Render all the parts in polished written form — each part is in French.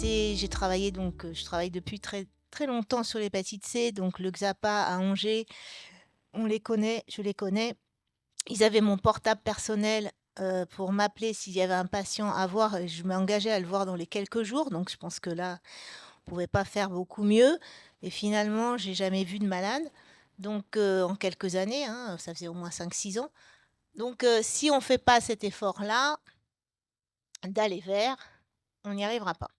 j'ai travaillé donc, je travaille depuis très très longtemps sur l'hépatite C, donc le Xapa à Angers, on les connaît, je les connais. Ils avaient mon portable personnel, pour m'appeler s'il y avait un patient à voir et je m'engageais à le voir dans les quelques jours, donc je pense que là, on pouvait pas faire beaucoup mieux et finalement, j'ai jamais vu de malade, donc en quelques années, hein, ça faisait au moins 5, 6 ans. Donc si on fait pas cet effort-là, d'aller vers, on n'y arrivera pas.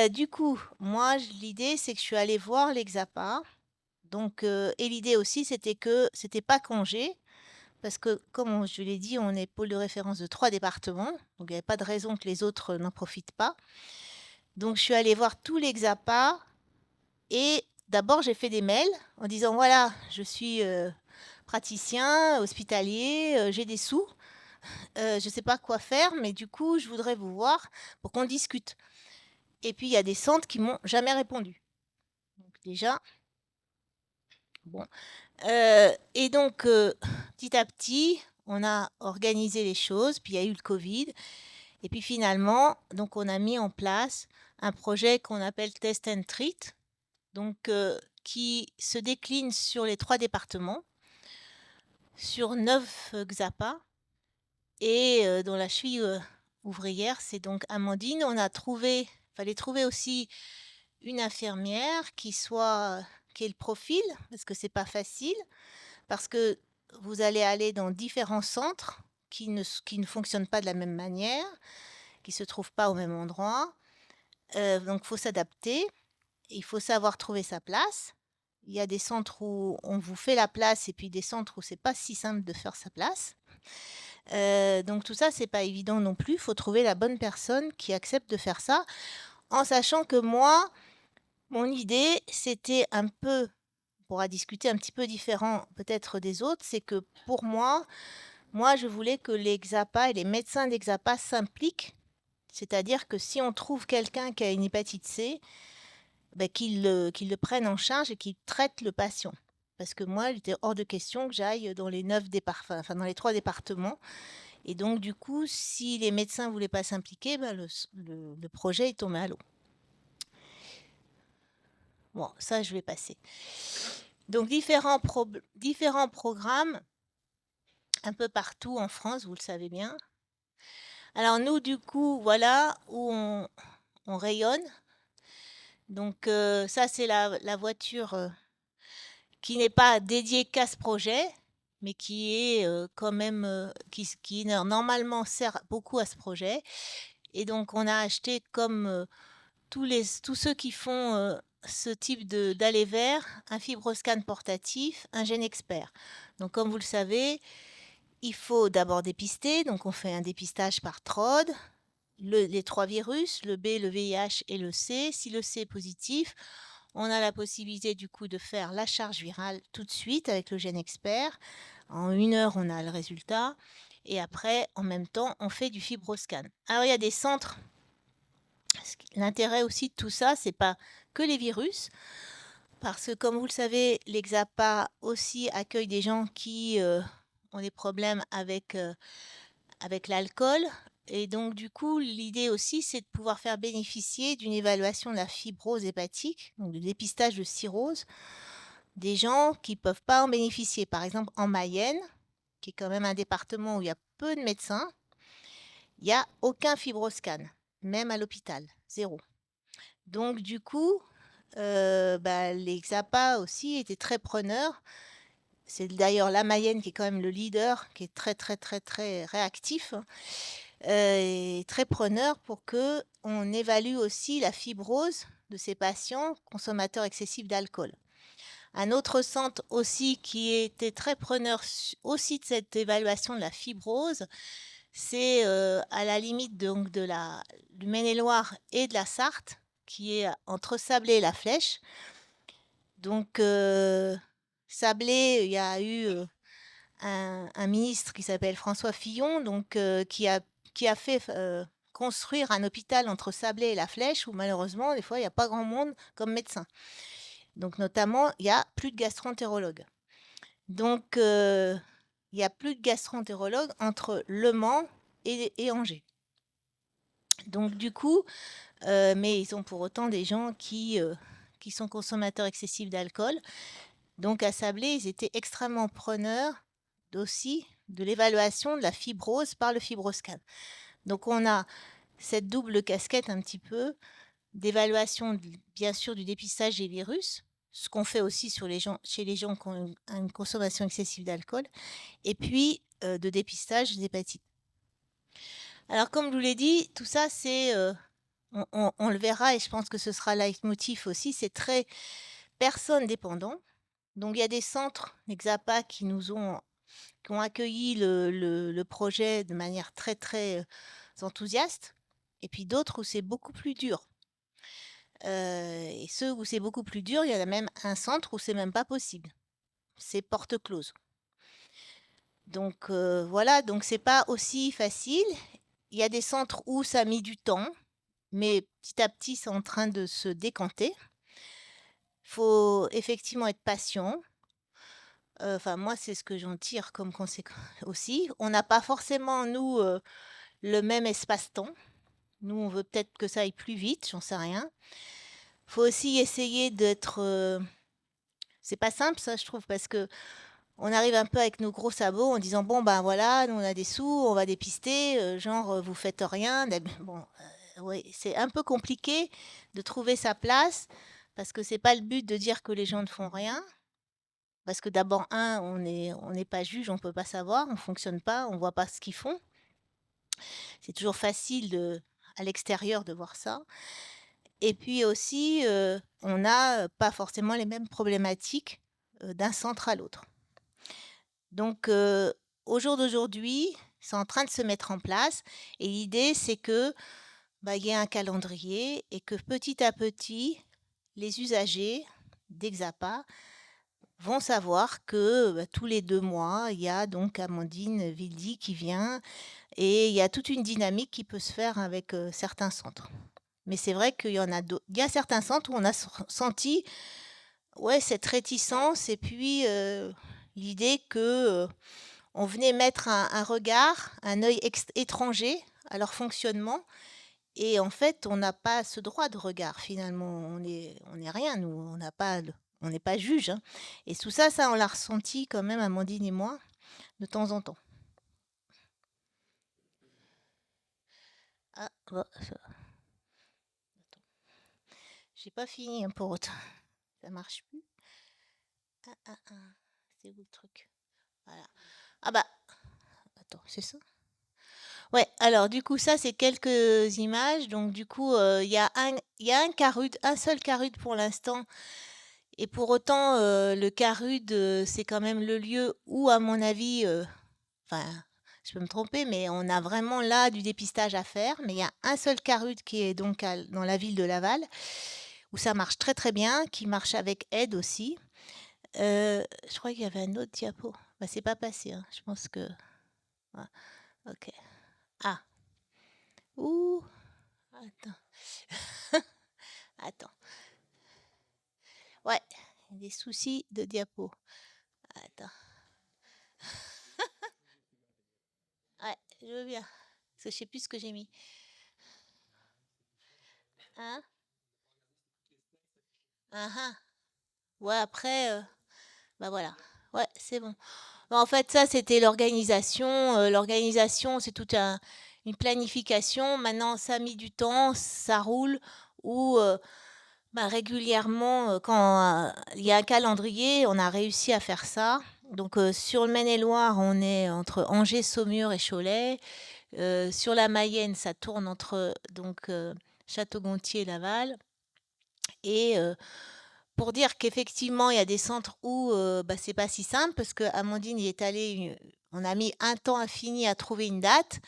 Du coup, moi, l'idée, c'est que je suis allée voir l'Exapa. Donc, et l'idée aussi, c'était que c'était pas congé, parce que, je l'ai dit, on est pôle de référence de 3 départements, donc il n'y avait pas de raison que les autres n'en profitent pas. Donc, je suis allée voir tous l'Exapa et d'abord, j'ai fait des mails en disant, voilà, je suis praticien, hospitalier, j'ai des sous, je ne sais pas quoi faire, mais du coup, je voudrais vous voir pour qu'on discute. Et puis, il y a des centres qui m'ont jamais répondu. Donc déjà, bon. Et donc, petit à petit, on a organisé les choses, puis il y a eu le Covid. Et puis finalement, donc on a mis en place un projet qu'on appelle Test and Treat, donc qui se décline sur les 3 départements, sur 9 Xapa, et dont la cheville ouvrière, c'est donc Amandine. Fallait trouver aussi une infirmière qui ait le profil, parce que c'est pas facile, parce que vous allez aller dans différents centres qui ne fonctionnent pas de la même manière, qui se trouvent pas au même endroit. Donc faut s'adapter, il faut savoir trouver sa place. Il y a des centres où on vous fait la place et puis des centres où c'est pas si simple de faire sa place. Donc tout ça, c'est pas évident non plus. Il faut trouver la bonne personne qui accepte de faire ça, en sachant que moi, mon idée, c'était un peu, on pourra discuter un petit peu différent peut-être des autres, c'est que pour moi, je voulais que les Xapa et les médecins des Xapa s'impliquent. C'est-à-dire que si on trouve quelqu'un qui a une hépatite C, ben, qu'ils le prennent en charge et qu'ils traitent le patient. Parce que moi, il était hors de question que j'aille dans les 9 départements, enfin dans les 3 départements. Et donc, du coup, si les médecins ne voulaient pas s'impliquer, ben, le projet est tombé à l'eau. Bon, ça, je vais passer. Donc, différents programmes un peu partout en France, vous le savez bien. Alors, nous, du coup, voilà où on rayonne. Donc, ça, c'est la voiture qui n'est pas dédiée qu'à ce projet, mais qui est quand même, qui normalement sert beaucoup à ce projet. Et donc, on a acheté comme tous ceux qui font ce type d'aller vers, un fibroscan portatif, un gène expert. Donc, comme vous le savez, il faut d'abord dépister. Donc, on fait un dépistage par TROD, les 3 virus, le B, le VIH et le C. Si le C est positif, on a la possibilité du coup de faire la charge virale tout de suite avec le gène expert. En 1 heure, on a le résultat. Et après, en même temps, on fait du fibroscan. Alors, il y a des centres. L'intérêt aussi de tout ça, c'est pas que les virus, parce que comme vous le savez, l'Exapa aussi accueille des gens qui ont des problèmes avec l'alcool. Et donc, du coup, l'idée aussi, c'est de pouvoir faire bénéficier d'une évaluation de la fibrose hépatique, donc de dépistage de cirrhose, des gens qui ne peuvent pas en bénéficier. Par exemple, en Mayenne, qui est quand même un département où il y a peu de médecins, il n'y a aucun fibroscan, même à l'hôpital, zéro. Donc, du coup, bah, les XAPA aussi étaient très preneurs. C'est d'ailleurs la Mayenne qui est quand même le leader, qui est très, très, très, très réactif, et très preneur pour que on évalue aussi la fibrose de ces patients consommateurs excessifs d'alcool. Un autre centre aussi qui était très preneur aussi de cette évaluation de la fibrose, c'est à la limite donc du Maine-et-Loire et de la Sarthe, qui est entre Sablé et La Flèche. Donc, Sablé, il y a eu un ministre qui s'appelle François Fillon, donc, qui a fait construire un hôpital entre Sablé et La Flèche, où malheureusement, des fois, il n'y a pas grand monde comme médecin. Donc, notamment, il n'y a plus de gastro-entérologues. Donc, il n'y a plus de gastro-entérologues entre Le Mans et Angers. Donc, du coup, mais ils ont pour autant des gens qui sont consommateurs excessifs d'alcool. Donc à Sablé, ils étaient extrêmement preneurs aussi de l'évaluation de la fibrose par le fibroscan. Donc on a cette double casquette un petit peu d'évaluation, bien sûr, du dépistage des virus, ce qu'on fait aussi chez les gens qui ont une consommation excessive d'alcool, et puis de dépistage des hépatites. Alors comme je vous l'ai dit, tout ça c'est, on le verra et je pense que ce sera leitmotiv aussi, c'est très personne dépendant. Donc il y a des centres, les XAPA, qui ont accueilli le projet de manière très très enthousiaste, et puis d'autres où c'est beaucoup plus dur. Et ceux où c'est beaucoup plus dur, il y en a même un centre où c'est même pas possible. C'est porte close. Donc voilà, donc c'est pas aussi facile. Il y a des centres où ça a mis du temps, mais petit à petit, c'est en train de se décanter. Faut effectivement être patient. Enfin, moi, c'est ce que j'en tire comme conséquence aussi. On n'a pas forcément, nous, le même espace-temps. Nous, on veut peut-être que ça aille plus vite, j'en sais rien. Faut aussi essayer d'être. C'est pas simple, ça, je trouve, parce que on arrive un peu avec nos gros sabots en disant bon, ben voilà, nous on a des sous, on va dépister, genre vous faites rien. Bon, oui, c'est un peu compliqué de trouver sa place parce que c'est pas le but de dire que les gens ne font rien. Parce que d'abord, on n'est pas juge, on peut pas savoir, on fonctionne pas, on voit pas ce qu'ils font. C'est toujours facile à l'extérieur de voir ça. Et puis aussi, on n'a pas forcément les mêmes problématiques d'un centre à l'autre. Donc, au jour d'aujourd'hui, c'est en train de se mettre en place. Et l'idée, c'est que bah, y ait un calendrier et que petit à petit, les usagers d'Exapa vont savoir que tous les 2 mois, il y a donc Amandine Vildy qui vient et il y a toute une dynamique qui peut se faire avec certains centres. Mais c'est vrai qu'il y en a d'autres. Il y a certains centres où on a senti ouais, cette réticence et puis l'idée que on venait mettre un regard, un œil étranger à leur fonctionnement. Et en fait, on n'a pas ce droit de regard finalement. On est rien, nous. On n'est pas juge, hein. Et tout ça, on l'a ressenti quand même, Amandine et moi, de temps en temps. Ah, bon, j'ai pas fini hein, pour autant. Ça marche plus. Ah, ah, ah. C'est où le truc? Voilà. Ah bah, attends, c'est ça? Ouais, alors du coup, ça, c'est quelques images. Donc du coup, il y a un seul CARUD pour l'instant. Et pour autant, le CARUD, c'est quand même le lieu où, à mon avis, enfin, je peux me tromper, mais on a vraiment là du dépistage à faire. Mais il y a un seul CARUD qui est donc dans la ville de Laval, où ça marche très très bien, qui marche avec aide aussi. Je crois qu'il y avait un autre diapo. Bah, c'est pas passé, hein. Je pense que. Ah, ok. Ah. Ouh. Attends. Attends. Ouais, des soucis de diapo. Attends. Ouais, je veux bien. Parce que je sais plus ce que j'ai mis. Hein? Ah ah. Ouais, après, bah voilà. Ouais, c'est bon. Bah, en fait, ça, c'était l'organisation. L'organisation, c'est une planification. Maintenant, ça a mis du temps, ça roule. Ou bah, régulièrement, quand il y a un calendrier, on a réussi à faire ça. Donc, sur le Maine-et-Loire, on est entre Angers, Saumur et Cholet. Sur la Mayenne, ça tourne entre donc Château-Gontier et Laval. Et pour dire qu'effectivement, il y a des centres où bah, c'est pas si simple, parce que Amandine y est allée, on a mis un temps infini à trouver une date.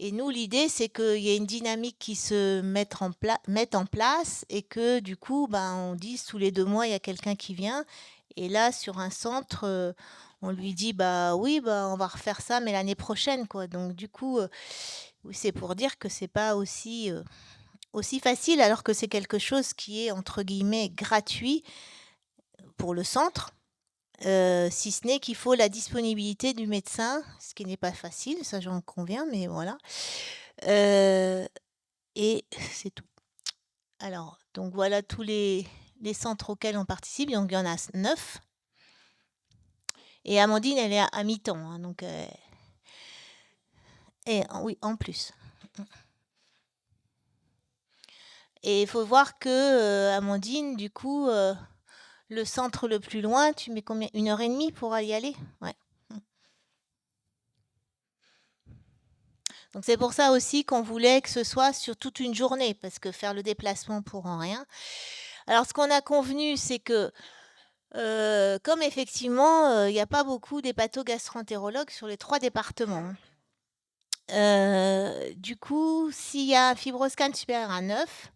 Et nous, l'idée, c'est qu'il y ait une dynamique qui se mette en place et que du coup, ben, on dise tous les 2 mois, il y a quelqu'un qui vient. Et là, sur un centre, on lui dit, bah oui, bah, on va refaire ça, mais l'année prochaine, quoi. Donc, du coup, oui, c'est pour dire que c'est pas aussi facile, alors que c'est quelque chose qui est, entre guillemets, gratuit pour le centre. Si ce n'est qu'il faut la disponibilité du médecin, ce qui n'est pas facile, ça j'en conviens, mais voilà. Et c'est tout. Alors, donc voilà tous les centres auxquels on participe, donc il y en a 9. Et Amandine, elle est à mi-temps, hein, donc oui, en plus. Et il faut voir que, Amandine, du coup, le centre le plus loin, tu mets combien? 1 heure et demie pour y aller? Ouais. Donc c'est pour ça aussi qu'on voulait que ce soit sur toute une journée, parce que faire le déplacement pour en rien. Alors ce qu'on a convenu, c'est que comme effectivement, il y a pas beaucoup d'hépatogastroentérologues sur les 3 départements, hein. Du coup, s'il y a un FibroScan supérieur à 9,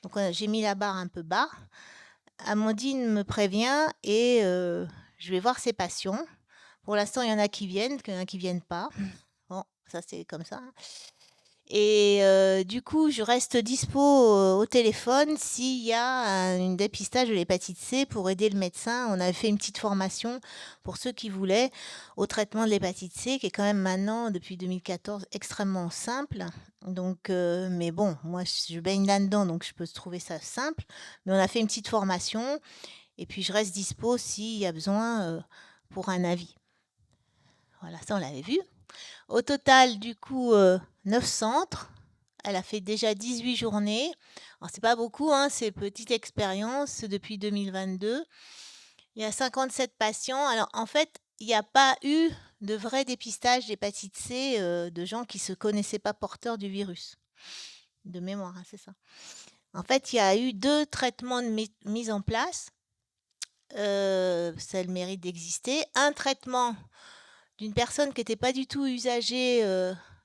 donc j'ai mis la barre un peu bas, Amandine me prévient et je vais voir ses patients. Pour l'instant, il y en a qui viennent, il y en a qui viennent pas. Bon, ça c'est comme ça, hein. Et du coup, je reste dispo, au téléphone s'il y a un dépistage de l'hépatite C pour aider le médecin. On avait fait une petite formation pour ceux qui voulaient au traitement de l'hépatite C, qui est quand même maintenant, depuis 2014, extrêmement simple. Donc mais bon, moi je baigne là-dedans, donc je peux trouver ça simple. Mais on a fait une petite formation et puis je reste dispo s'il y a besoin, pour un avis. Voilà, ça on l'avait vu. Au total, du coup, 9 centres. Elle a fait déjà 18 journées. Alors, c'est pas beaucoup, hein, c'est petite expérience depuis 2022. Il y a 57 patients. Alors, en fait, il n'y a pas eu de vrai dépistage d'hépatite C de gens qui ne se connaissaient pas porteurs du virus. De mémoire, hein, c'est ça. En fait, il y a eu 2 traitements de mis en place. Ça a le mérite d'exister. Un traitement d'une personne qui était pas du tout usagée,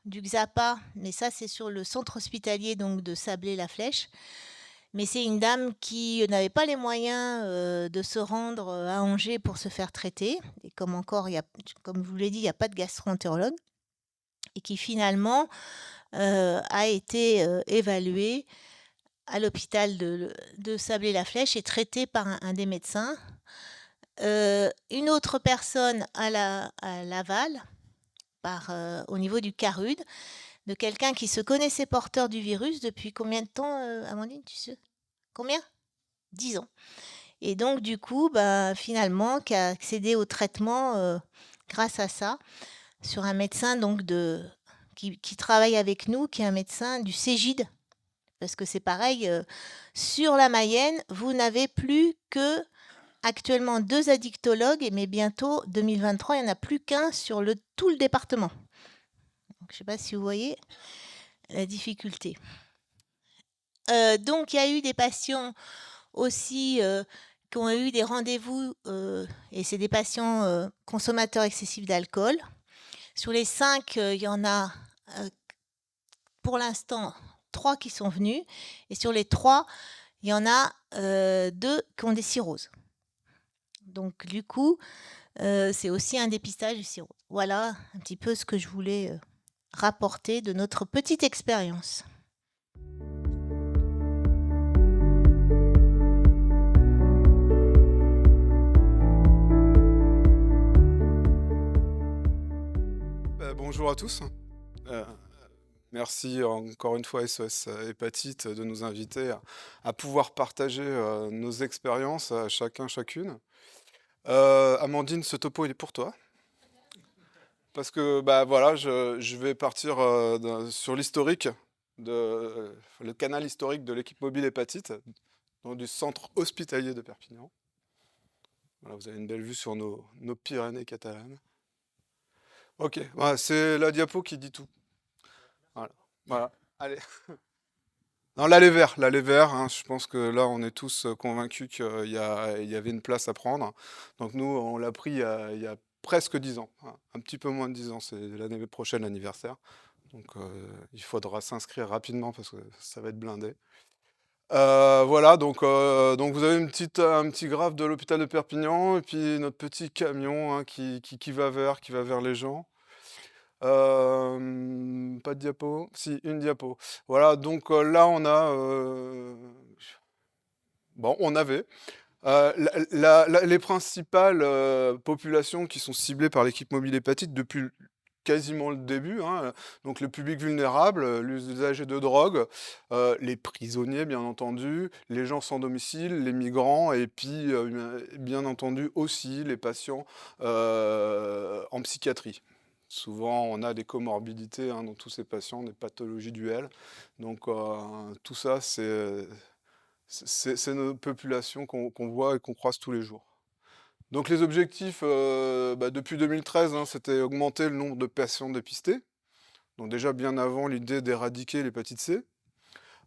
du Xapa, mais ça, c'est sur le centre hospitalier donc de Sablé-la-Flèche. Mais c'est une dame qui n'avait pas les moyens, de se rendre, à Angers pour se faire traiter et comme encore il y a comme je vous l'ai dit, il y a pas de gastro-entérologue et qui finalement, a été, évaluée à l'hôpital de Sablé-la-Flèche et traitée par un des médecins. Une autre personne à Laval, au niveau du CARUD, de quelqu'un qui se connaissait porteur du virus depuis combien de temps, Amandine, tu sais? Combien? 10 ans. Et donc du coup, bah, finalement, qui a accédé au traitement, grâce à ça, sur un médecin donc qui travaille avec nous, qui est un médecin du Cégide. Parce que c'est pareil, sur la Mayenne, vous n'avez plus que actuellement 2 addictologues, mais bientôt, 2023, il y en a plus qu'un sur tout le département. Donc je ne sais pas si vous voyez la difficulté. Donc il y a eu des patients aussi, qui ont eu des rendez-vous, et c'est des patients, consommateurs excessifs d'alcool. Sur les 5, il y en a, pour l'instant 3 qui sont venus et sur les 3, il y en a, 2 qui ont des cirrhoses. Donc du coup, c'est aussi un dépistage du cirrhose. Voilà un petit peu ce que je voulais, rapporter de notre petite expérience. Bonjour à tous. Euh, Merci encore une fois SOS Hépatite de nous inviter à pouvoir partager nos expériences, chacun, chacune. Amandine, ce topo il est pour toi. Parce que bah voilà, je vais partir sur l'historique, le canal historique de l'équipe mobile hépatite, donc du centre hospitalier de Perpignan. Voilà, vous avez une belle vue sur nos Pyrénées catalanes. Ok, voilà, c'est la diapo qui dit tout. Voilà, voilà. Allez. Non, l'aller vers, hein, je pense que là, on est tous convaincus qu'il y avait une place à prendre. Donc nous, on l'a pris il y a presque 10 ans, hein, un petit peu moins de 10 ans, c'est l'année prochaine l'anniversaire. Donc il faudra s'inscrire rapidement parce que ça va être blindé. Voilà, donc vous avez un petit graphe de l'hôpital de Perpignan et puis notre petit camion hein, qui va vers les gens. Pas de diapo? Si, une diapo. Voilà, donc là on a... bon, on avait les principales populations qui sont ciblées par l'équipe mobile hépatite depuis quasiment le début, hein, donc le public vulnérable, les usagers de drogue, les prisonniers bien entendu, les gens sans domicile, les migrants et puis, bien entendu aussi les patients, en psychiatrie. Souvent on a des comorbidités, hein, dans tous ces patients, des pathologies duelles, donc tout ça c'est nos populations qu'on voit et qu'on croise tous les jours. Donc les objectifs, depuis 2013, hein, c'était augmenter le nombre de patients dépistés. Donc déjà bien avant l'idée d'éradiquer l'hépatite C.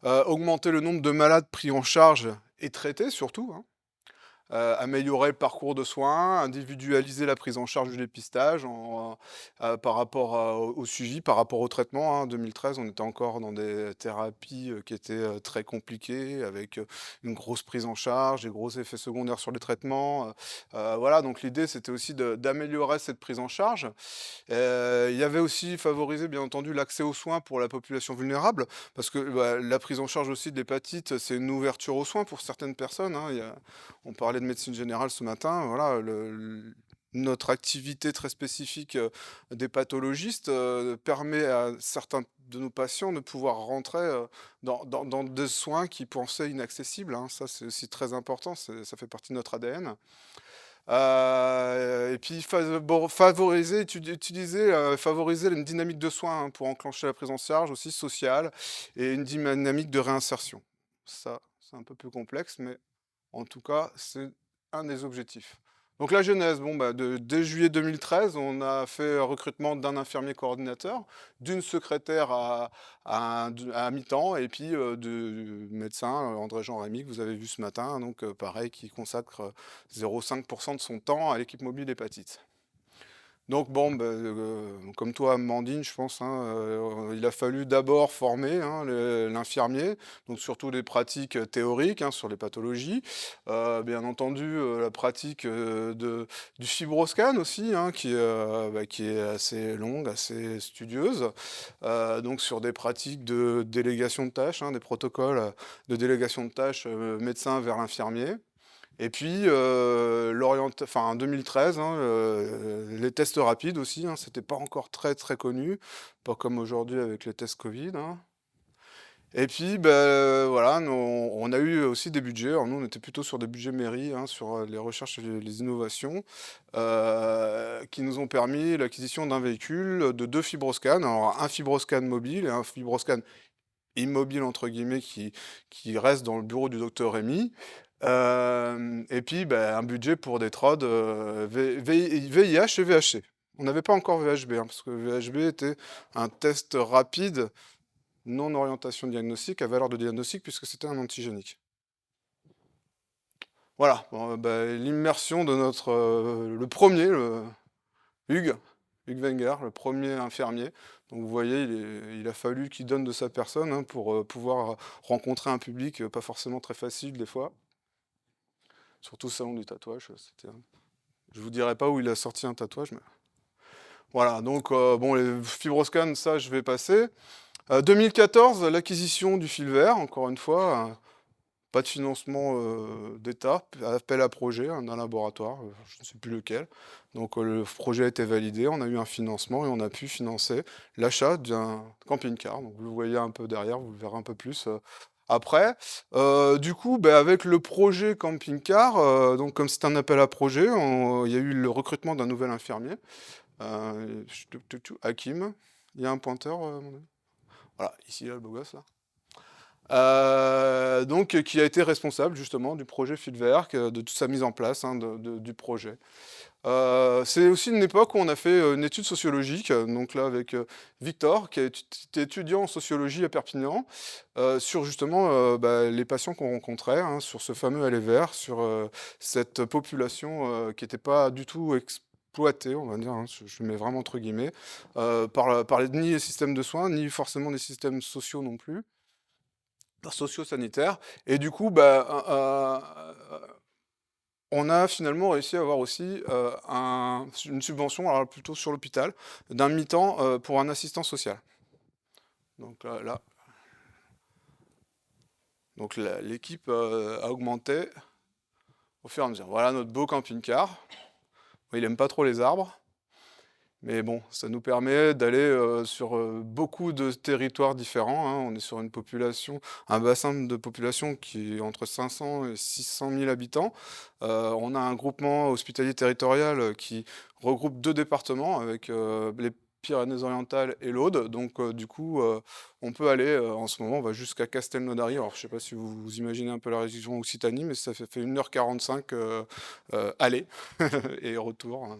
Augmenter le nombre de malades pris en charge et traités surtout, hein. Améliorer le parcours de soins, individualiser la prise en charge du dépistage par rapport au suivi, par rapport au traitement, hein. En 2013, on était encore dans des thérapies qui étaient très compliquées, avec une grosse prise en charge, des gros effets secondaires sur les traitements. Voilà, donc l'idée c'était aussi d'améliorer cette prise en charge. Il y avait aussi favoriser bien entendu l'accès aux soins pour la population vulnérable, parce que bah, la prise en charge aussi de l'hépatite, c'est une ouverture aux soins pour certaines personnes, hein. On parlait de médecine générale ce matin, voilà, notre activité très spécifique des pathologistes permet à certains de nos patients de pouvoir rentrer dans des soins qu'ils pensaient inaccessibles, hein. Ça, c'est aussi très important, ça fait partie de notre ADN. Et puis favoriser, utiliser, favoriser une dynamique de soins, hein, pour enclencher la prise en charge aussi sociale et une dynamique de réinsertion. Ça, c'est un peu plus complexe, mais en tout cas, c'est un des objectifs. Donc la genèse, bon, bah, dès juillet 2013, on a fait un recrutement d'un infirmier coordinateur, d'une secrétaire à mi-temps, et puis de médecin, André-Jean Rémy, que vous avez vu ce matin, donc pareil, qui consacre 0,5% de son temps à l'équipe mobile hépatite. Donc bon, comme toi, Amandine, je pense, hein, il a fallu d'abord former, hein, l'infirmier, donc surtout les pratiques théoriques, hein, sur les pathologies. Bien entendu, la pratique du fibroscan aussi, hein, qui est assez longue, assez studieuse. Donc sur des pratiques de délégation de tâches, hein, des protocoles de délégation de tâches médecin vers l'infirmier. Et puis, en 2013, hein, les tests rapides aussi, hein, c'était pas encore très très connu, pas comme aujourd'hui avec les tests Covid, hein. Et puis, voilà, on a eu aussi des budgets. Alors nous, on était plutôt sur des budgets mairie, hein, sur les recherches et les innovations, qui nous ont permis l'acquisition d'un véhicule, de 2 fibroscans. Alors un fibroscan mobile et un fibroscan immobile entre guillemets qui reste dans le bureau du docteur Rémy. Et puis, un budget pour des TROD, VIH et VHC. On n'avait pas encore VHB, hein, parce que VHB était un test rapide, non orientation diagnostique, à valeur de diagnostic, puisque c'était un antigénique. Voilà, bon, l'immersion de notre, le premier, Hugues Wenger, le premier infirmier. Donc vous voyez, il a fallu qu'il donne de sa personne, hein, pour pouvoir rencontrer un public pas forcément très facile des fois. Surtout le salon du tatouage, je vous dirai pas où il a sorti un tatouage, mais voilà. Donc bon, les fibroscan, ça je vais passer. 2014, l'acquisition du fil vert, encore une fois, pas de financement d'État, appel à projet, hein, d'un laboratoire, je ne sais plus lequel. Donc le projet a été validé, on a eu un financement et on a pu financer l'achat d'un camping-car. Donc vous le voyez un peu derrière, vous le verrez un peu plus après. Du coup, avec le projet camping-car, donc comme c'est un appel à projet, il y a eu le recrutement d'un nouvel infirmier, Hakim. Il y a un pointeur, voilà, ici là, le beau gosse là. Donc, qui a été responsable justement du projet Fieldwerk, de toute sa mise en place, hein, du projet. C'est aussi une époque où on a fait une étude sociologique, donc là avec Victor, qui était étudiant en sociologie à Perpignan, sur justement les patients qu'on rencontrait, hein, sur ce fameux aller vert, sur cette population qui n'était pas du tout exploitée, on va dire, hein, je mets vraiment entre guillemets, par ni les systèmes de soins, ni forcément des systèmes sociaux non plus, socio-sanitaires. Et du coup, on a finalement réussi à avoir aussi une subvention, alors plutôt sur l'hôpital, d'un mi-temps pour un assistant social. Donc là. Donc l'équipe a augmenté au fur et à mesure. Voilà notre beau camping-car. Il aime pas trop les arbres. Mais bon, ça nous permet d'aller sur beaucoup de territoires différents, hein. On est sur une population, un bassin de population qui est entre 500 et 600 000 habitants. On a un groupement hospitalier territorial qui regroupe deux départements avec les Pyrénées-Orientales et l'Aude. Donc du coup, on peut aller, en ce moment, on va jusqu'à Castelnaudary. Alors je ne sais pas si vous imaginez un peu la région Occitanie, mais ça fait 1h45 aller et retour, hein.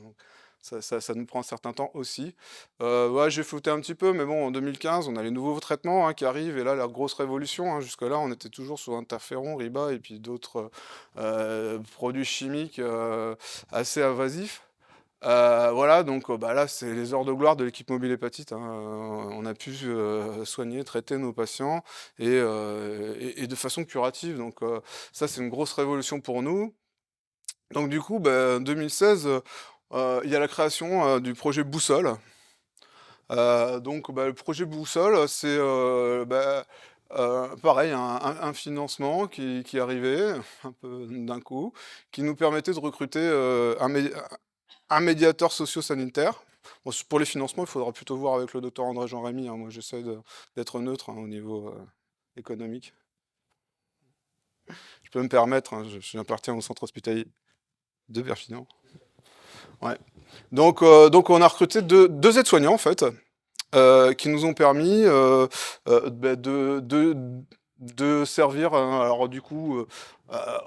Ça nous prend un certain temps aussi. Ouais, j'ai flouté un petit peu, mais bon, en 2015, on a les nouveaux traitements hein, qui arrivent, et là, la grosse révolution, hein. Jusque-là, on était toujours sous interféron, riba, et puis d'autres produits chimiques assez invasifs. Voilà, donc bah, là, c'est les heures de gloire de l'équipe mobile hépatite, hein. On a pu soigner, traiter nos patients, et de façon curative. Donc ça, c'est une grosse révolution pour nous. Donc du coup, bah, en 2016, il y a la création du projet Boussole. Donc bah, le projet Boussole, c'est pareil, un financement qui arrivait un peu d'un coup, qui nous permettait de recruter un médiateur socio-sanitaire. Bon, pour les financements, il faudra plutôt voir avec le docteur André-Jean Rémy, hein. Moi, j'essaie d'être neutre hein, au niveau économique. Je peux me permettre, hein, j'appartiens au centre hospitalier de Perpignan. Ouais. Donc on a recruté deux aides-soignants en fait, qui nous ont permis bah, de servir. Alors du coup,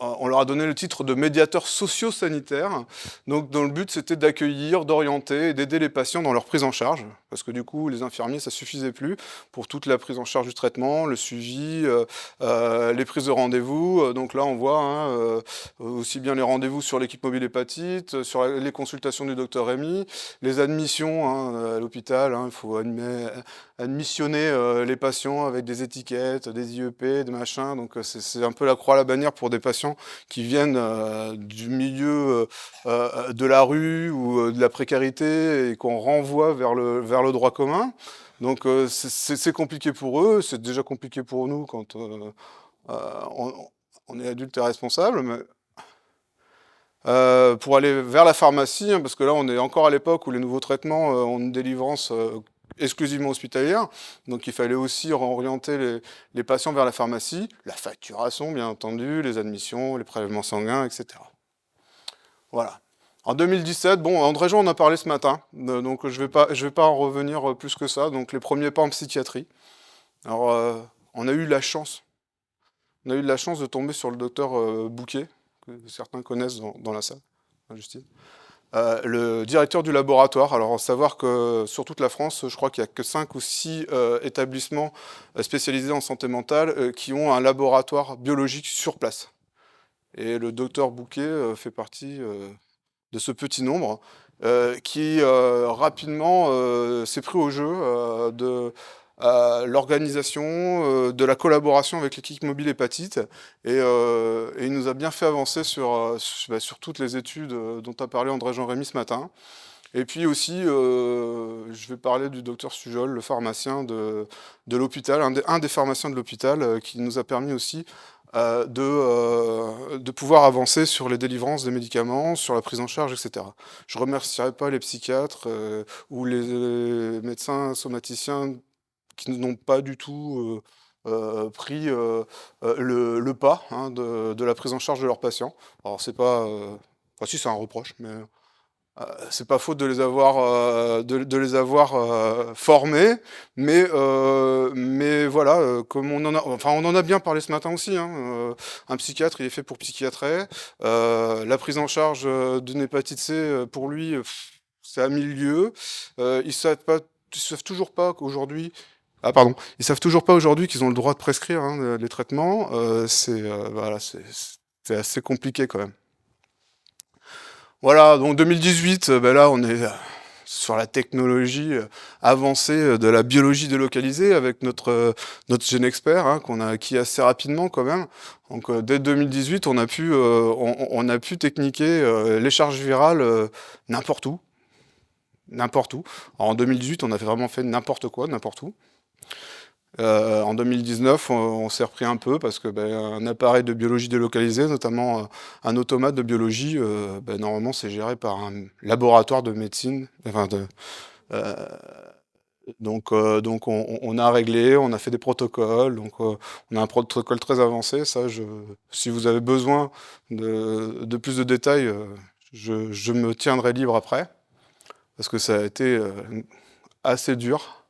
on leur a donné le titre de médiateur socio-sanitaire. Donc dans le but, c'était d'accueillir, d'orienter et d'aider les patients dans leur prise en charge. Parce que du coup, les infirmiers, ça suffisait plus pour toute la prise en charge du traitement, le suivi, les prises de rendez-vous. Donc là, on voit hein, aussi bien les rendez-vous sur l'équipe mobile hépatite, sur les consultations du docteur Rémy, les admissions hein, à l'hôpital. Hein, il faut admissionner les patients avec des étiquettes, des IEP, des machins. Donc c'est un peu la croix à la bannière pour des patients qui viennent du milieu de la rue ou de la précarité et qu'on renvoie vers le droit commun. Donc c'est compliqué pour eux, c'est déjà compliqué pour nous quand on est adulte et responsable. Mais pour aller vers la pharmacie, hein, parce que là on est encore à l'époque où les nouveaux traitements ont une délivrance exclusivement hospitalière, donc il fallait aussi orienter les patients vers la pharmacie, la facturation bien entendu, les admissions, les prélèvements sanguins, etc. Voilà. En 2017, bon, André-Jean en a parlé ce matin, donc je vais pas en revenir plus que ça. Donc les premiers pas en psychiatrie. Alors on a eu la chance, de tomber sur le docteur Bouquet, que certains connaissent dans la salle, hein, Justine. Le directeur du laboratoire. Alors, savoir que sur toute la France, je crois qu'il n'y a que 5 ou 6 établissements spécialisés en santé mentale qui ont un laboratoire biologique sur place. Et le docteur Bouquet fait partie de ce petit nombre qui rapidement s'est pris au jeu de l'organisation, de la collaboration avec l'équipe mobile hépatite, et il nous a bien fait avancer sur toutes les études dont a parlé André-Jean Rémy ce matin. Et puis aussi, je vais parler du docteur Sujol, le pharmacien de l'hôpital, un des pharmaciens de l'hôpital, qui nous a permis aussi de pouvoir avancer sur les délivrances des médicaments, sur la prise en charge, etc. Je ne remercierai pas les psychiatres ou les médecins somaticiens qui n'ont pas du tout pris le pas hein, de la prise en charge de leurs patients. Alors c'est pas... Enfin si, c'est un reproche, mais c'est pas faute de les avoir, formés, mais voilà, comme on en a bien parlé ce matin aussi, hein, un psychiatre, il est fait pour psychiatrer. La prise en charge d'une hépatite C, pour lui, c'est à 1000 lieues. Ils savent toujours pas qu'aujourd'hui, ah pardon, ils savent toujours pas aujourd'hui qu'ils ont le droit de prescrire hein, les traitements. Voilà, c'est assez compliqué quand même. Voilà, donc 2018, ben là on est sur la technologie avancée de la biologie délocalisée avec notre GeneXpert hein, qu'on a acquis assez rapidement quand même. Donc dès 2018, on a pu techniquer les charges virales n'importe où. N'importe où. Alors, en 2018, on a vraiment fait n'importe quoi, n'importe où. En 2019, on s'est repris un peu parce que un appareil de biologie délocalisé, notamment un automate de biologie, normalement c'est géré par un laboratoire de médecine. Enfin, euh, donc on a réglé, on a fait des protocoles, donc on a un protocole très avancé. Ça, si vous avez besoin de plus de détails, je me tiendrai libre après, parce que ça a été assez dur,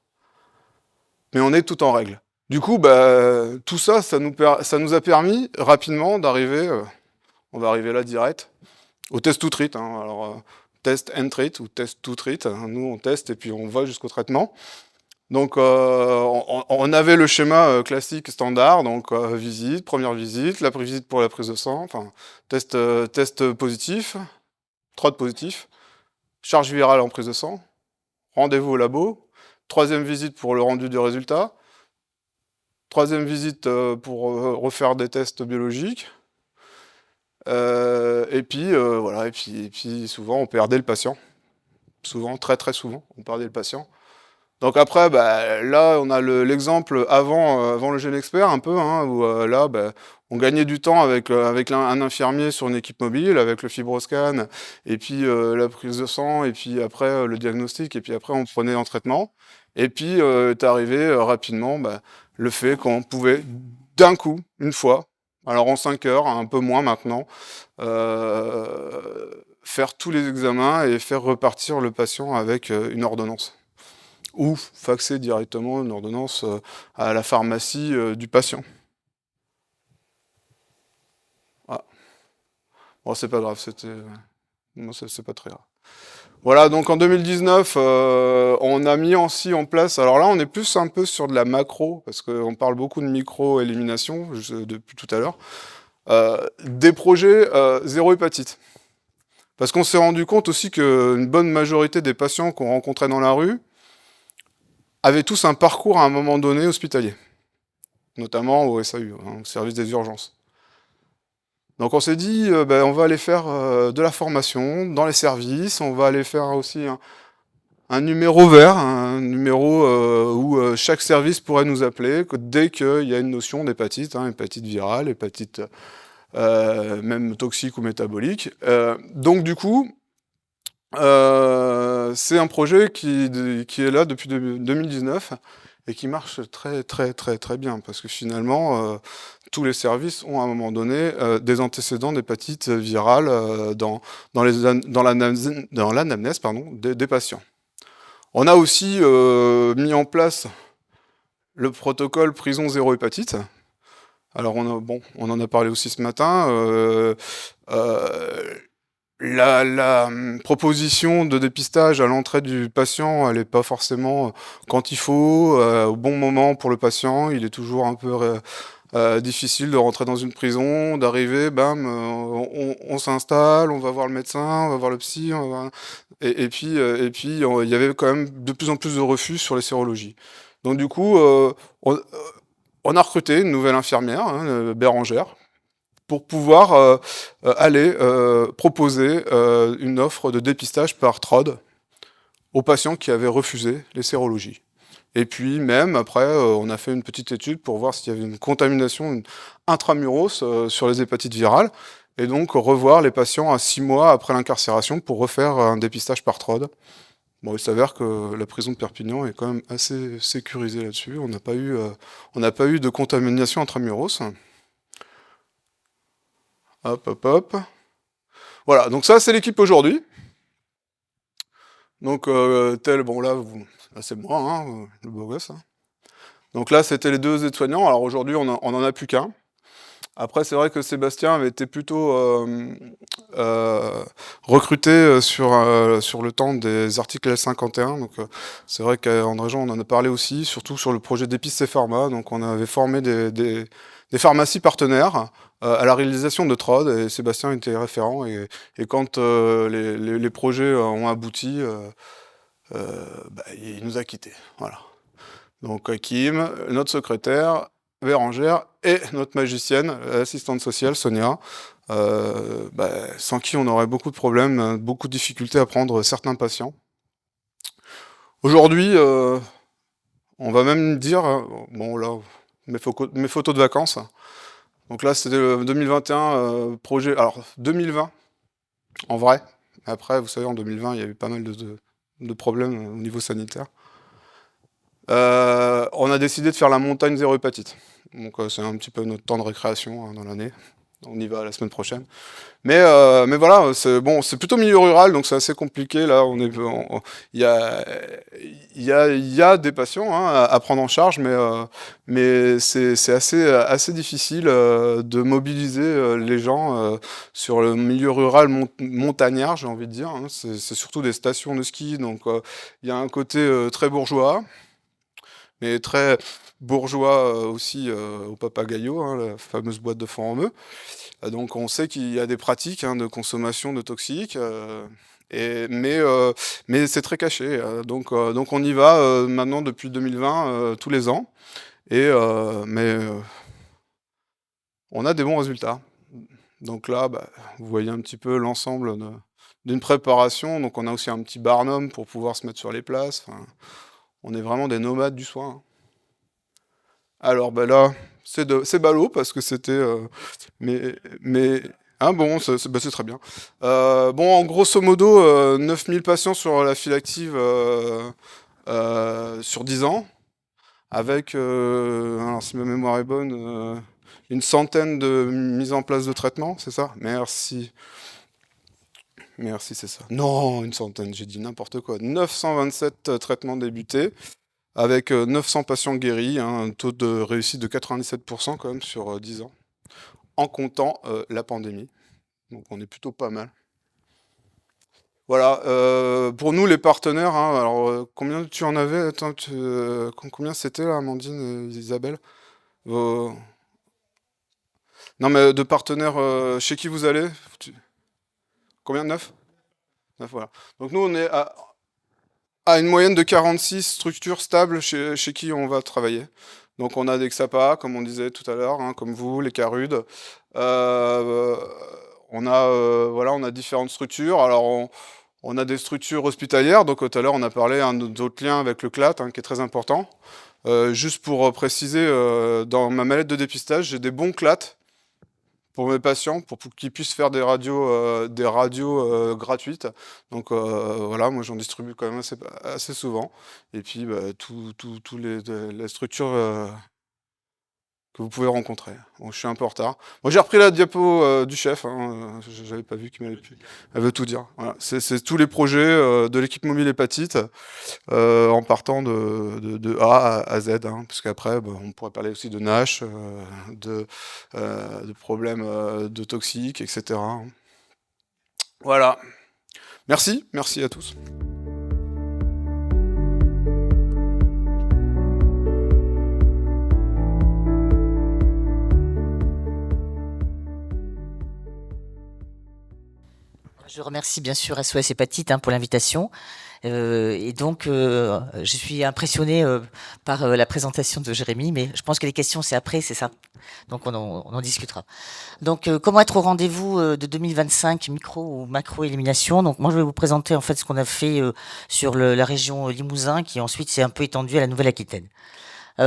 mais on est tout en règle. Du coup, tout ça, ça nous a permis rapidement d'arriver, on va arriver là direct, au test to treat. Hein. Alors, test and treat ou test to treat. Hein. Nous, on teste et puis on va jusqu'au traitement. Donc, on avait le schéma classique standard, donc visite, première visite, la visite pour la prise de sang, enfin, test positif, TROD positif, charge virale en prise de sang, rendez-vous au labo, troisième visite pour le rendu du résultat, troisième visite pour refaire des tests biologiques, et puis voilà, et puis souvent on perdait le patient, souvent, très très souvent, on perdait le patient. Donc après, là, on a l'exemple avant le Gen Expert, un peu, hein, où là, on gagnait du temps avec un infirmier sur une équipe mobile, avec le fibroscan, et puis la prise de sang, et puis après le diagnostic, et puis après on prenait en traitement. Et puis est arrivé rapidement le fait qu'on pouvait d'un coup, une fois, alors en 5 heures, un peu moins maintenant, faire tous les examens et faire repartir le patient avec une ordonnance ou faxer directement une ordonnance à la pharmacie du patient. Ah. Bon, c'est pas grave, non, c'est pas très grave. Voilà, donc en 2019, on a mis aussi en place, alors là on est plus un peu sur de la macro, parce qu'on parle beaucoup de micro-élimination depuis tout à l'heure, des projets zéro hépatite. Parce qu'on s'est rendu compte aussi qu'une bonne majorité des patients qu'on rencontrait dans la rue avaient tous un parcours à un moment donné hospitalier, notamment au SAU, hein, au service des urgences. Donc on s'est dit, on va aller faire de la formation dans les services, on va aller faire aussi un numéro vert, un numéro où chaque service pourrait nous appeler dès qu'il y a une notion d'hépatite, hein, hépatite virale, hépatite même toxique ou métabolique. Donc du coup, c'est un projet qui est là depuis 2019 et qui marche très très très très bien parce que finalement tous les services ont à un moment donné des antécédents d'hépatite virale dans l'anamnèse des patients. On a aussi mis en place le protocole prison zéro hépatite. Alors on en a parlé aussi ce matin. La proposition de dépistage à l'entrée du patient, elle n'est pas forcément quand il faut, au bon moment pour le patient. Il est toujours un peu difficile de rentrer dans une prison, d'arriver, bam, on s'installe, on va voir le médecin, on va voir le psy, et puis il y avait quand même de plus en plus de refus sur les sérologies. Donc du coup, on a recruté une nouvelle infirmière, hein, Bérangère, pour pouvoir aller proposer une offre de dépistage par TROD aux patients qui avaient refusé les sérologies. Et puis même, après, on a fait une petite étude pour voir s'il y avait une contamination intramuros sur les hépatites virales, et donc revoir les patients à 6 mois après l'incarcération pour refaire un dépistage par TROD. Bon, il s'avère que la prison de Perpignan est quand même assez sécurisée là-dessus. On n'a pas eu de contamination intramuros. Hop, hop, hop. Voilà, donc ça c'est l'équipe aujourd'hui. Donc bon là, c'est moi, hein, le beau gosse. Hein. Donc là c'était les deux aides-soignants, alors aujourd'hui on en a plus qu'un. Après c'est vrai que Sébastien avait été plutôt recruté sur le temps des articles L51, donc c'est vrai qu'André Jean on en a parlé aussi, surtout sur le projet d'Épices Pharma, donc on avait formé des pharmacies partenaires à la réalisation de TROD, et Sébastien était référent, et quand les projets ont abouti, il nous a quittés. Voilà. Donc Kim, notre secrétaire, Bérangère, et notre magicienne, l'assistante sociale, Sonia, sans qui on aurait beaucoup de problèmes, beaucoup de difficultés à prendre certains patients. Aujourd'hui, On va même dire, bon là, mes photos de vacances. Donc là, c'était le 2021 projet. Alors 2020, en vrai. Après, vous savez, en 2020, il y a eu pas mal de problèmes au niveau sanitaire. On a décidé de faire la montagne zéro hépatite. Donc c'est un petit peu notre temps de récréation dans l'année. On y va la semaine prochaine. Mais voilà, c'est bon, c'est plutôt milieu rural, donc c'est assez compliqué. Là, il y a, il y a des patients hein, à prendre en charge, mais c'est assez difficile de mobiliser les gens sur le milieu rural montagnard, j'ai envie de dire. Hein. C'est surtout des stations de ski, donc il y a un côté très bourgeois, mais très bourgeois aussi au Papagayo, hein, la fameuse boîte de Font-Romeu. Donc on sait qu'il y a des pratiques hein, de consommation de toxiques, et, mais c'est très caché. Donc on y va maintenant depuis 2020 tous les ans, mais on a des bons résultats. Donc là, bah, vous voyez un petit peu l'ensemble d'une préparation. Donc on a aussi un petit barnum pour pouvoir se mettre sur les places. Enfin, on est vraiment des nomades du soin. Alors bah là, c'est ballot parce que c'était... mais ah bon, bah, c'est très bien. Bon, en grosso modo, 9000 patients sur la file active sur 10 ans, avec, alors si ma mémoire est bonne, une centaine de mises en place de traitements, c'est ça? Merci. Merci, c'est ça. Non, une centaine, j'ai dit n'importe quoi. 927 traitements débutés, avec 900 patients guéris, hein, un taux de réussite de 97% quand même sur 10 ans, en comptant la pandémie. Donc on est plutôt pas mal. Voilà, pour nous les partenaires, hein, alors combien tu en avais? Attends, combien c'était là, Amandine, Isabelle? Vos- Non mais de partenaires chez qui vous allez? Combien? 9? 9, voilà. Donc nous on est à une moyenne de 46 structures stables chez qui on va travailler. Donc on a des XAPA, comme on disait tout à l'heure, hein, comme vous, les CARUD. Euh, voilà, on a différentes structures. Alors on a des structures hospitalières. Donc tout à l'heure on a parlé d'autres liens avec le CLAT, hein, qui est très important. Juste pour préciser, dans ma mallette de dépistage, j'ai des bons CLAT pour mes patients, pour qu'ils puissent faire des radios gratuites. Donc voilà, moi j'en distribue quand même assez souvent. Et puis bah, tous les structures que vous pouvez rencontrer. Bon, je suis un peu en retard. Moi j'ai repris la diapo du chef, hein, j'avais pas vu qu'il m'avait pu. Elle veut tout dire. Voilà. C'est tous les projets de l'équipe mobile hépatite en partant de A à Z, hein, parce qu'après bah, on pourrait parler aussi de NASH, de problèmes de toxiques, etc. Hein. Voilà. Merci à tous. Je remercie bien sûr SOS Hépatite pour l'invitation. Et donc, je suis impressionnée par la présentation de Jérémy, mais je pense que les questions, c'est après, c'est ça. Donc, on en discutera. Donc, comment être au rendez-vous de 2025, micro ou macro élimination? Donc, moi, je vais vous présenter en fait ce qu'on a fait sur la région Limousin, qui ensuite s'est un peu étendu à la Nouvelle-Aquitaine.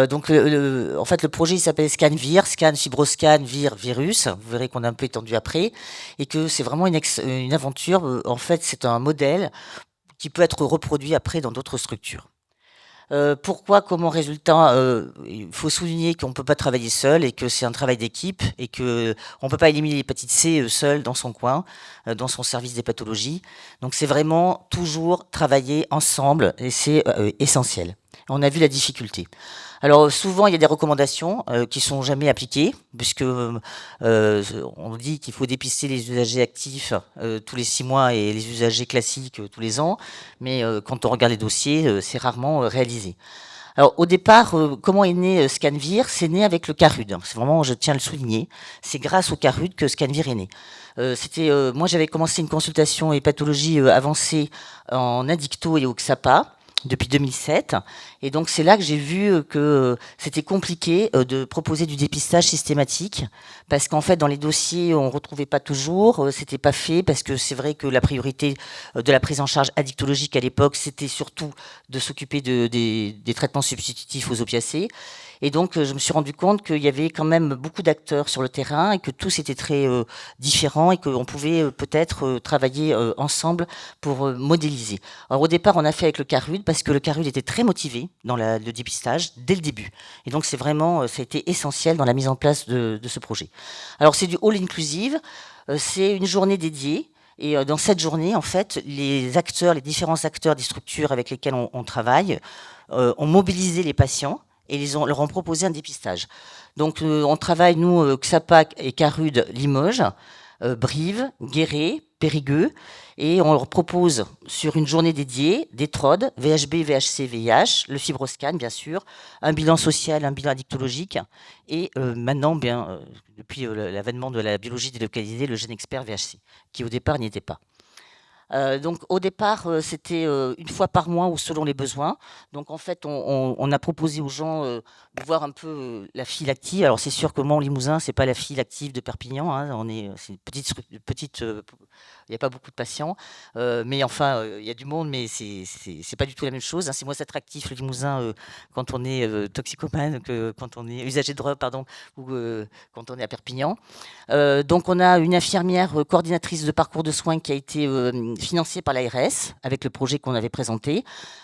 Donc, en fait, le projet il s'appelle ScanVir, Scan, Fibroscan, Vir, Virus. Vous verrez qu'on a un peu étendu après, et que c'est vraiment une aventure. En fait, c'est un modèle qui peut être reproduit après dans d'autres structures. Pourquoi, comment résultat il faut souligner qu'on ne peut pas travailler seul et que c'est un travail d'équipe et que on peut pas éliminer l'hépatite C seul dans son coin, dans son service des pathologies. Donc c'est vraiment toujours travailler ensemble et c'est essentiel. On a vu la difficulté. Alors souvent il y a des recommandations qui sont jamais appliquées puisque on dit qu'il faut dépister les usagers actifs tous les 6 mois et les usagers classiques tous les ans, mais quand on regarde les dossiers, c'est rarement réalisé. Alors au départ, comment est né Scanvir? C'est né avec le CARUD. C'est vraiment, je tiens à le souligner, c'est grâce au CARUD que Scanvir est né. Moi j'avais commencé une consultation hépatologie avancée en addicto et au XAPA. depuis 2007. Et donc, c'est là que j'ai vu que c'était compliqué de proposer du dépistage systématique, parce qu'en fait, dans les dossiers, on ne retrouvait pas toujours, c'était pas fait, parce que c'est vrai que la priorité de la prise en charge addictologique à l'époque, c'était surtout de s'occuper des traitements substitutifs aux opiacés. Et donc, je me suis rendu compte qu'il y avait quand même beaucoup d'acteurs sur le terrain et que tous étaient très différents et qu'on pouvait peut-être travailler ensemble pour modéliser. Alors, au départ, on a fait avec le CARUD parce que le CARUD était très motivé dans le dépistage dès le début. Et donc, c'est vraiment, ça a été essentiel dans la mise en place de ce projet. Alors, c'est du all inclusive, c'est une journée dédiée. Et dans cette journée, en fait, les acteurs, les différents acteurs des structures avec lesquels on travaille, ont mobilisé les patients et leur ont proposé un dépistage. Donc, on travaille, nous, XAPAC et CARUD Limoges, Brive, Guéret, Périgueux, et on leur propose sur une journée dédiée des TROD, VHB, VHC, VIH, le fibroscan bien sûr, un bilan social, un bilan addictologique, et maintenant, depuis l'avènement de la biologie délocalisée, le gène expert VHC, qui au départ n'y était pas. Donc au départ, c'était une fois par mois ou selon les besoins. Donc en fait, on a proposé aux gens de voir un peu la file active. Alors c'est sûr que Mont-Limousin, c'est pas la file active de Perpignan, hein. C'est une petite, il n'y a pas beaucoup de patients, mais enfin, il y a du monde, mais c'est pas du tout la même chose, hein. C'est moins attractif le Limousin quand on est toxicomane que quand on est usager de drogue, pardon, ou quand on est à Perpignan. Donc on a une infirmière coordinatrice de parcours de soins qui a été financée par l'ARS avec le projet qu'on avait présenté,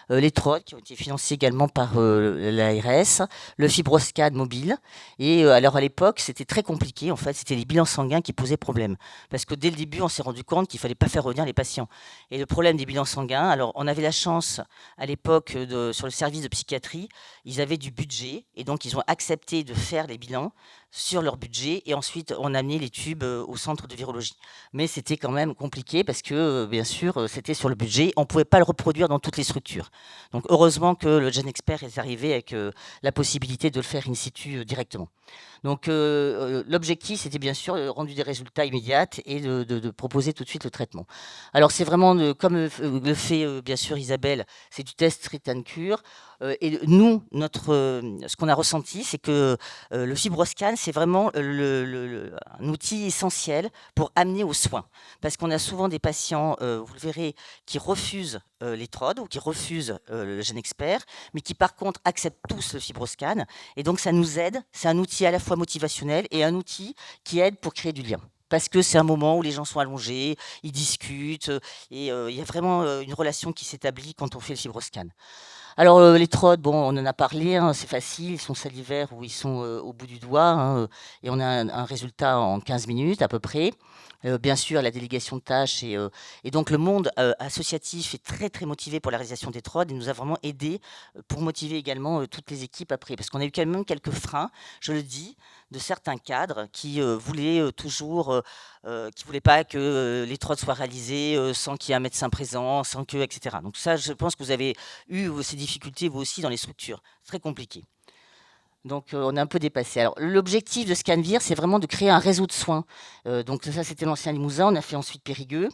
les TROD qui ont été financés également par l'ARS, le fibroscan mobile. Et alors à l'époque, c'était très compliqué. En fait, c'était les bilans sanguins qui posaient problème. Parce que dès le début, on s'est rendu compte qu'il ne fallait pas faire revenir les patients. Et le problème des bilans sanguins, alors on avait la chance à l'époque sur le service de psychiatrie, ils avaient du budget et donc ils ont accepté de faire les bilans sur leur budget et ensuite on a amené les tubes au centre de virologie. Mais c'était quand même compliqué parce que bien sûr c'était sur le budget, on ne pouvait pas le reproduire dans toutes les structures. Donc heureusement que le Gen Expert est arrivé avec la possibilité de le faire in situ directement. Donc l'objectif, c'était bien sûr le rendu des résultats immédiats et de proposer tout de suite le traitement. Alors c'est vraiment, comme le fait bien sûr Isabelle, c'est du test treat and cure. Et nous, ce qu'on a ressenti, c'est que le fibroscan, c'est vraiment un outil essentiel pour amener aux soins. Parce qu'on a souvent des patients, vous le verrez, qui refusent les TROD ou qui refusent le Gen Expert, mais qui par contre acceptent tous le fibroscan. Et donc ça nous aide, c'est un outil à la fois motivationnel et un outil qui aide pour créer du lien. Parce que c'est un moment où les gens sont allongés, ils discutent, et il y a vraiment une relation qui s'établit quand on fait le fibroscan. Alors les TROD, bon, on en a parlé, hein, c'est facile, ils sont salivaires ou ils sont au bout du doigt, hein, et on a un résultat en 15 minutes à peu près. Bien sûr, la délégation de tâches et donc le monde associatif est très très motivé pour la réalisation des TROD et nous a vraiment aidé pour motiver également toutes les équipes après. Parce qu'on a eu quand même quelques freins, je le dis, de certains cadres qui voulaient toujours, qui voulaient pas que les TROD soient réalisés sans qu'il y ait un médecin présent, sans que, etc. Donc ça, je pense que vous avez eu ces difficultés vous aussi dans les structures. C'est très compliqué. Donc, on est un peu dépassé. Alors, l'objectif de Scanvir, c'est vraiment de créer un réseau de soins. Donc, ça, c'était l'ancien Limousin. On a fait ensuite Périgueux.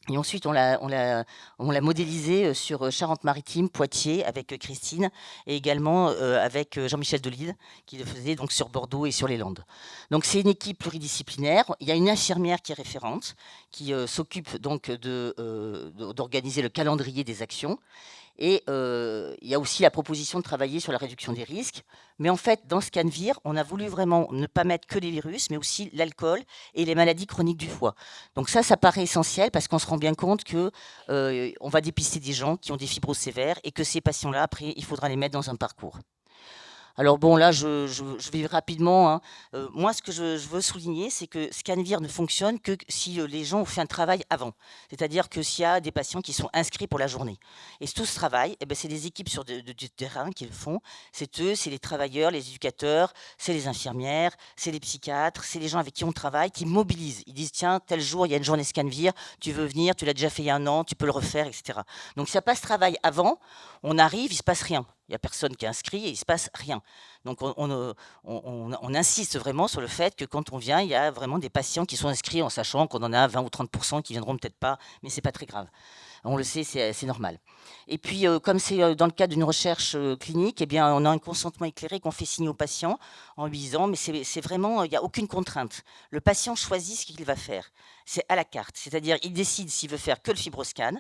Et ensuite, on l'a modélisé sur Charente-Maritime, Poitiers, avec Christine, et également avec Jean-Michel Delide, qui le faisait donc sur Bordeaux et sur les Landes. Donc, c'est une équipe pluridisciplinaire. Il y a une infirmière qui est référente, qui s'occupe donc d'organiser le calendrier des actions. Et il y a aussi la proposition de travailler sur la réduction des risques. Mais en fait, dans Scanvir, on a voulu vraiment ne pas mettre que les virus, mais aussi l'alcool et les maladies chroniques du foie. Donc ça paraît essentiel parce qu'on se rend bien compte que on va dépister des gens qui ont des fibroses sévères et que ces patients-là, après, il faudra les mettre dans un parcours. Alors bon, là, je vais rapidement, hein. Moi, ce que je veux souligner, c'est que Scanvir ne fonctionne que si les gens ont fait un travail avant. C'est-à-dire que s'il y a des patients qui sont inscrits pour la journée. Et tout ce travail, eh ben, c'est des équipes du terrain qui le font. C'est eux, c'est les travailleurs, les éducateurs, c'est les infirmières, c'est les psychiatres, c'est les gens avec qui on travaille, qui mobilisent. Ils disent, tiens, tel jour, il y a une journée Scanvir, tu veux venir, tu l'as déjà fait il y a un an, tu peux le refaire, etc. Donc, s'il n'y a pas ce travail avant, on arrive, il ne se passe rien. Il n'y a personne qui est inscrit et il ne se passe rien. Donc on insiste vraiment sur le fait que quand on vient, il y a vraiment des patients qui sont inscrits en sachant qu'on en a 20 ou 30% qui viendront peut-être pas, mais ce n'est pas très grave. On le sait, c'est normal. Et puis, comme c'est dans le cadre d'une recherche clinique, eh bien, on a un consentement éclairé qu'on fait signer au patient en lui disant, mais c'est vraiment, il n'y a aucune contrainte. Le patient choisit ce qu'il va faire. C'est à la carte. C'est-à-dire, il décide s'il veut faire que le fibroscan,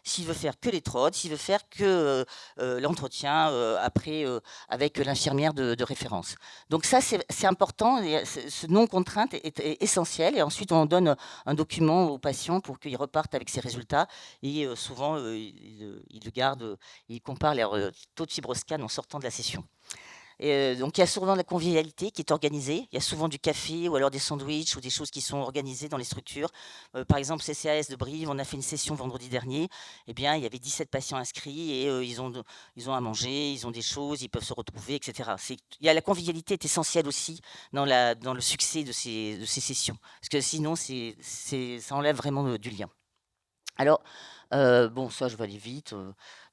s'il veut faire que les trodes, s'il veut faire que l'entretien après avec l'infirmière de référence. Donc ça, c'est important. Et ce non-contrainte est essentiel. Et ensuite, on donne un document au patient pour qu'il reparte avec ses résultats. Et souvent, il le garde, il compare leur taux de fibroscan en sortant de la session. Donc il y a souvent de la convivialité qui est organisée. Il y a souvent du café ou alors des sandwichs ou des choses qui sont organisées dans les structures. Par exemple, CCAS de Brive, on a fait une session vendredi dernier. Eh bien, il y avait 17 patients inscrits et ils ont à manger, ils ont des choses, ils peuvent se retrouver, etc. La convivialité est essentielle aussi dans le succès de ces sessions. Parce que sinon, ça enlève vraiment du lien. Alors, bon, ça, je vais aller vite.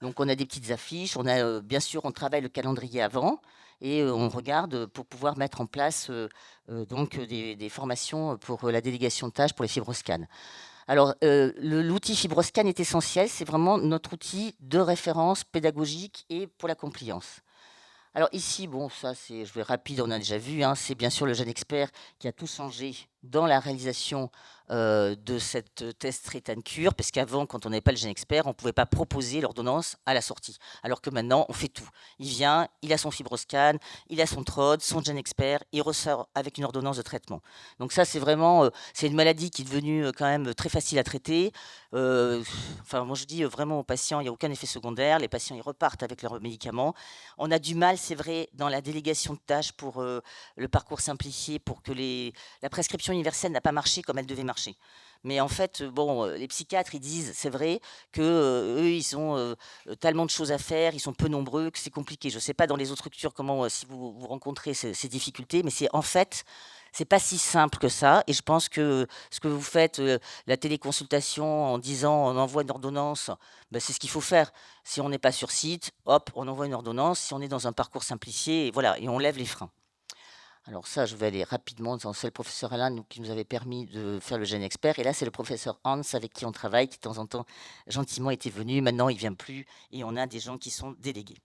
Donc, on a des petites affiches. On a, bien sûr, on travaille le calendrier avant et on regarde pour pouvoir mettre en place donc des formations pour la délégation de tâches pour les fibroscans. Alors, l'outil fibroscan est essentiel. C'est vraiment notre outil de référence pédagogique et pour la compliance. Alors ici, bon, ça, je vais rapide, on a déjà vu, hein, c'est bien sûr le jeune expert qui a tout changé dans la réalisation de cette test Retain Cure, parce qu'avant, quand on n'avait pas le jeune expert, on ne pouvait pas proposer l'ordonnance à la sortie. Alors que maintenant, on fait tout. Il vient, il a son fibroscan, il a son TROD, son jeune expert, il ressort avec une ordonnance de traitement. Donc ça, c'est vraiment, c'est une maladie qui est devenue quand même très facile à traiter. Enfin, moi je dis vraiment aux patients, il n'y a aucun effet secondaire, les patients ils repartent avec leurs médicaments. On a du mal, c'est vrai, dans la délégation de tâches pour le parcours simplifié, pour que la prescription universelle n'a pas marché comme elle devait marcher. Mais en fait, bon, les psychiatres, ils disent, c'est vrai, que eux, ils ont tellement de choses à faire, ils sont peu nombreux, que c'est compliqué. Je ne sais pas dans les autres structures comment, si vous rencontrez ces difficultés, mais en fait, c'est pas si simple que ça. Et je pense que ce que vous faites, la téléconsultation en disant on envoie une ordonnance, ben, c'est ce qu'il faut faire. Si on n'est pas sur site, hop, on envoie une ordonnance. Si on est dans un parcours simplifié, et voilà, et on lève les freins. Alors ça, je vais aller rapidement. C'est le professeur Alain qui nous avait permis de faire le jeune expert. Et là, c'est le professeur Hans avec qui on travaille, qui de temps en temps gentiment était venu. Maintenant, il vient plus et on a des gens qui sont délégués.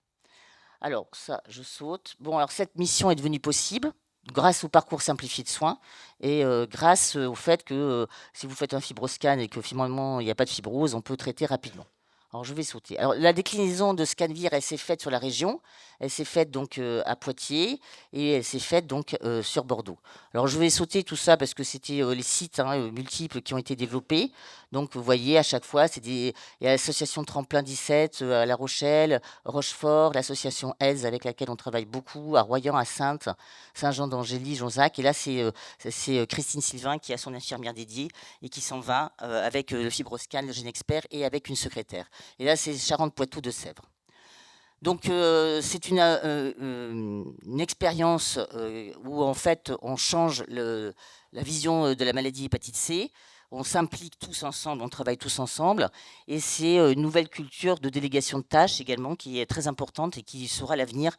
Alors ça, je saute. Bon, alors cette mission est devenue possible grâce au parcours simplifié de soins et grâce au fait que si vous faites un fibroscan et que finalement il n'y a pas de fibrose, on peut traiter rapidement. Alors je vais sauter. Alors la déclinaison de Scanvir, elle s'est faite sur la région, elle s'est faite donc à Poitiers et elle s'est faite donc sur Bordeaux. Alors je vais sauter tout ça parce que c'était les sites multiples qui ont été développés. Donc vous voyez à chaque fois, il y a l'association Tremplin 17 à La Rochelle, Rochefort, l'association AIDS avec laquelle on travaille beaucoup, à Royan, à Saintes, Saint-Jean d'Angély, Jonzac. Et là c'est Christine Sylvain qui a son infirmière dédiée et qui s'en va avec le fibroscan, le jeune expert et avec une secrétaire. Et là, c'est Charentes-Poitou de Sèvres. Donc, c'est une expérience où, en fait, on change la vision de la maladie hépatite C. On s'implique tous ensemble, on travaille tous ensemble. Et c'est une nouvelle culture de délégation de tâches également qui est très importante et qui sera l'avenir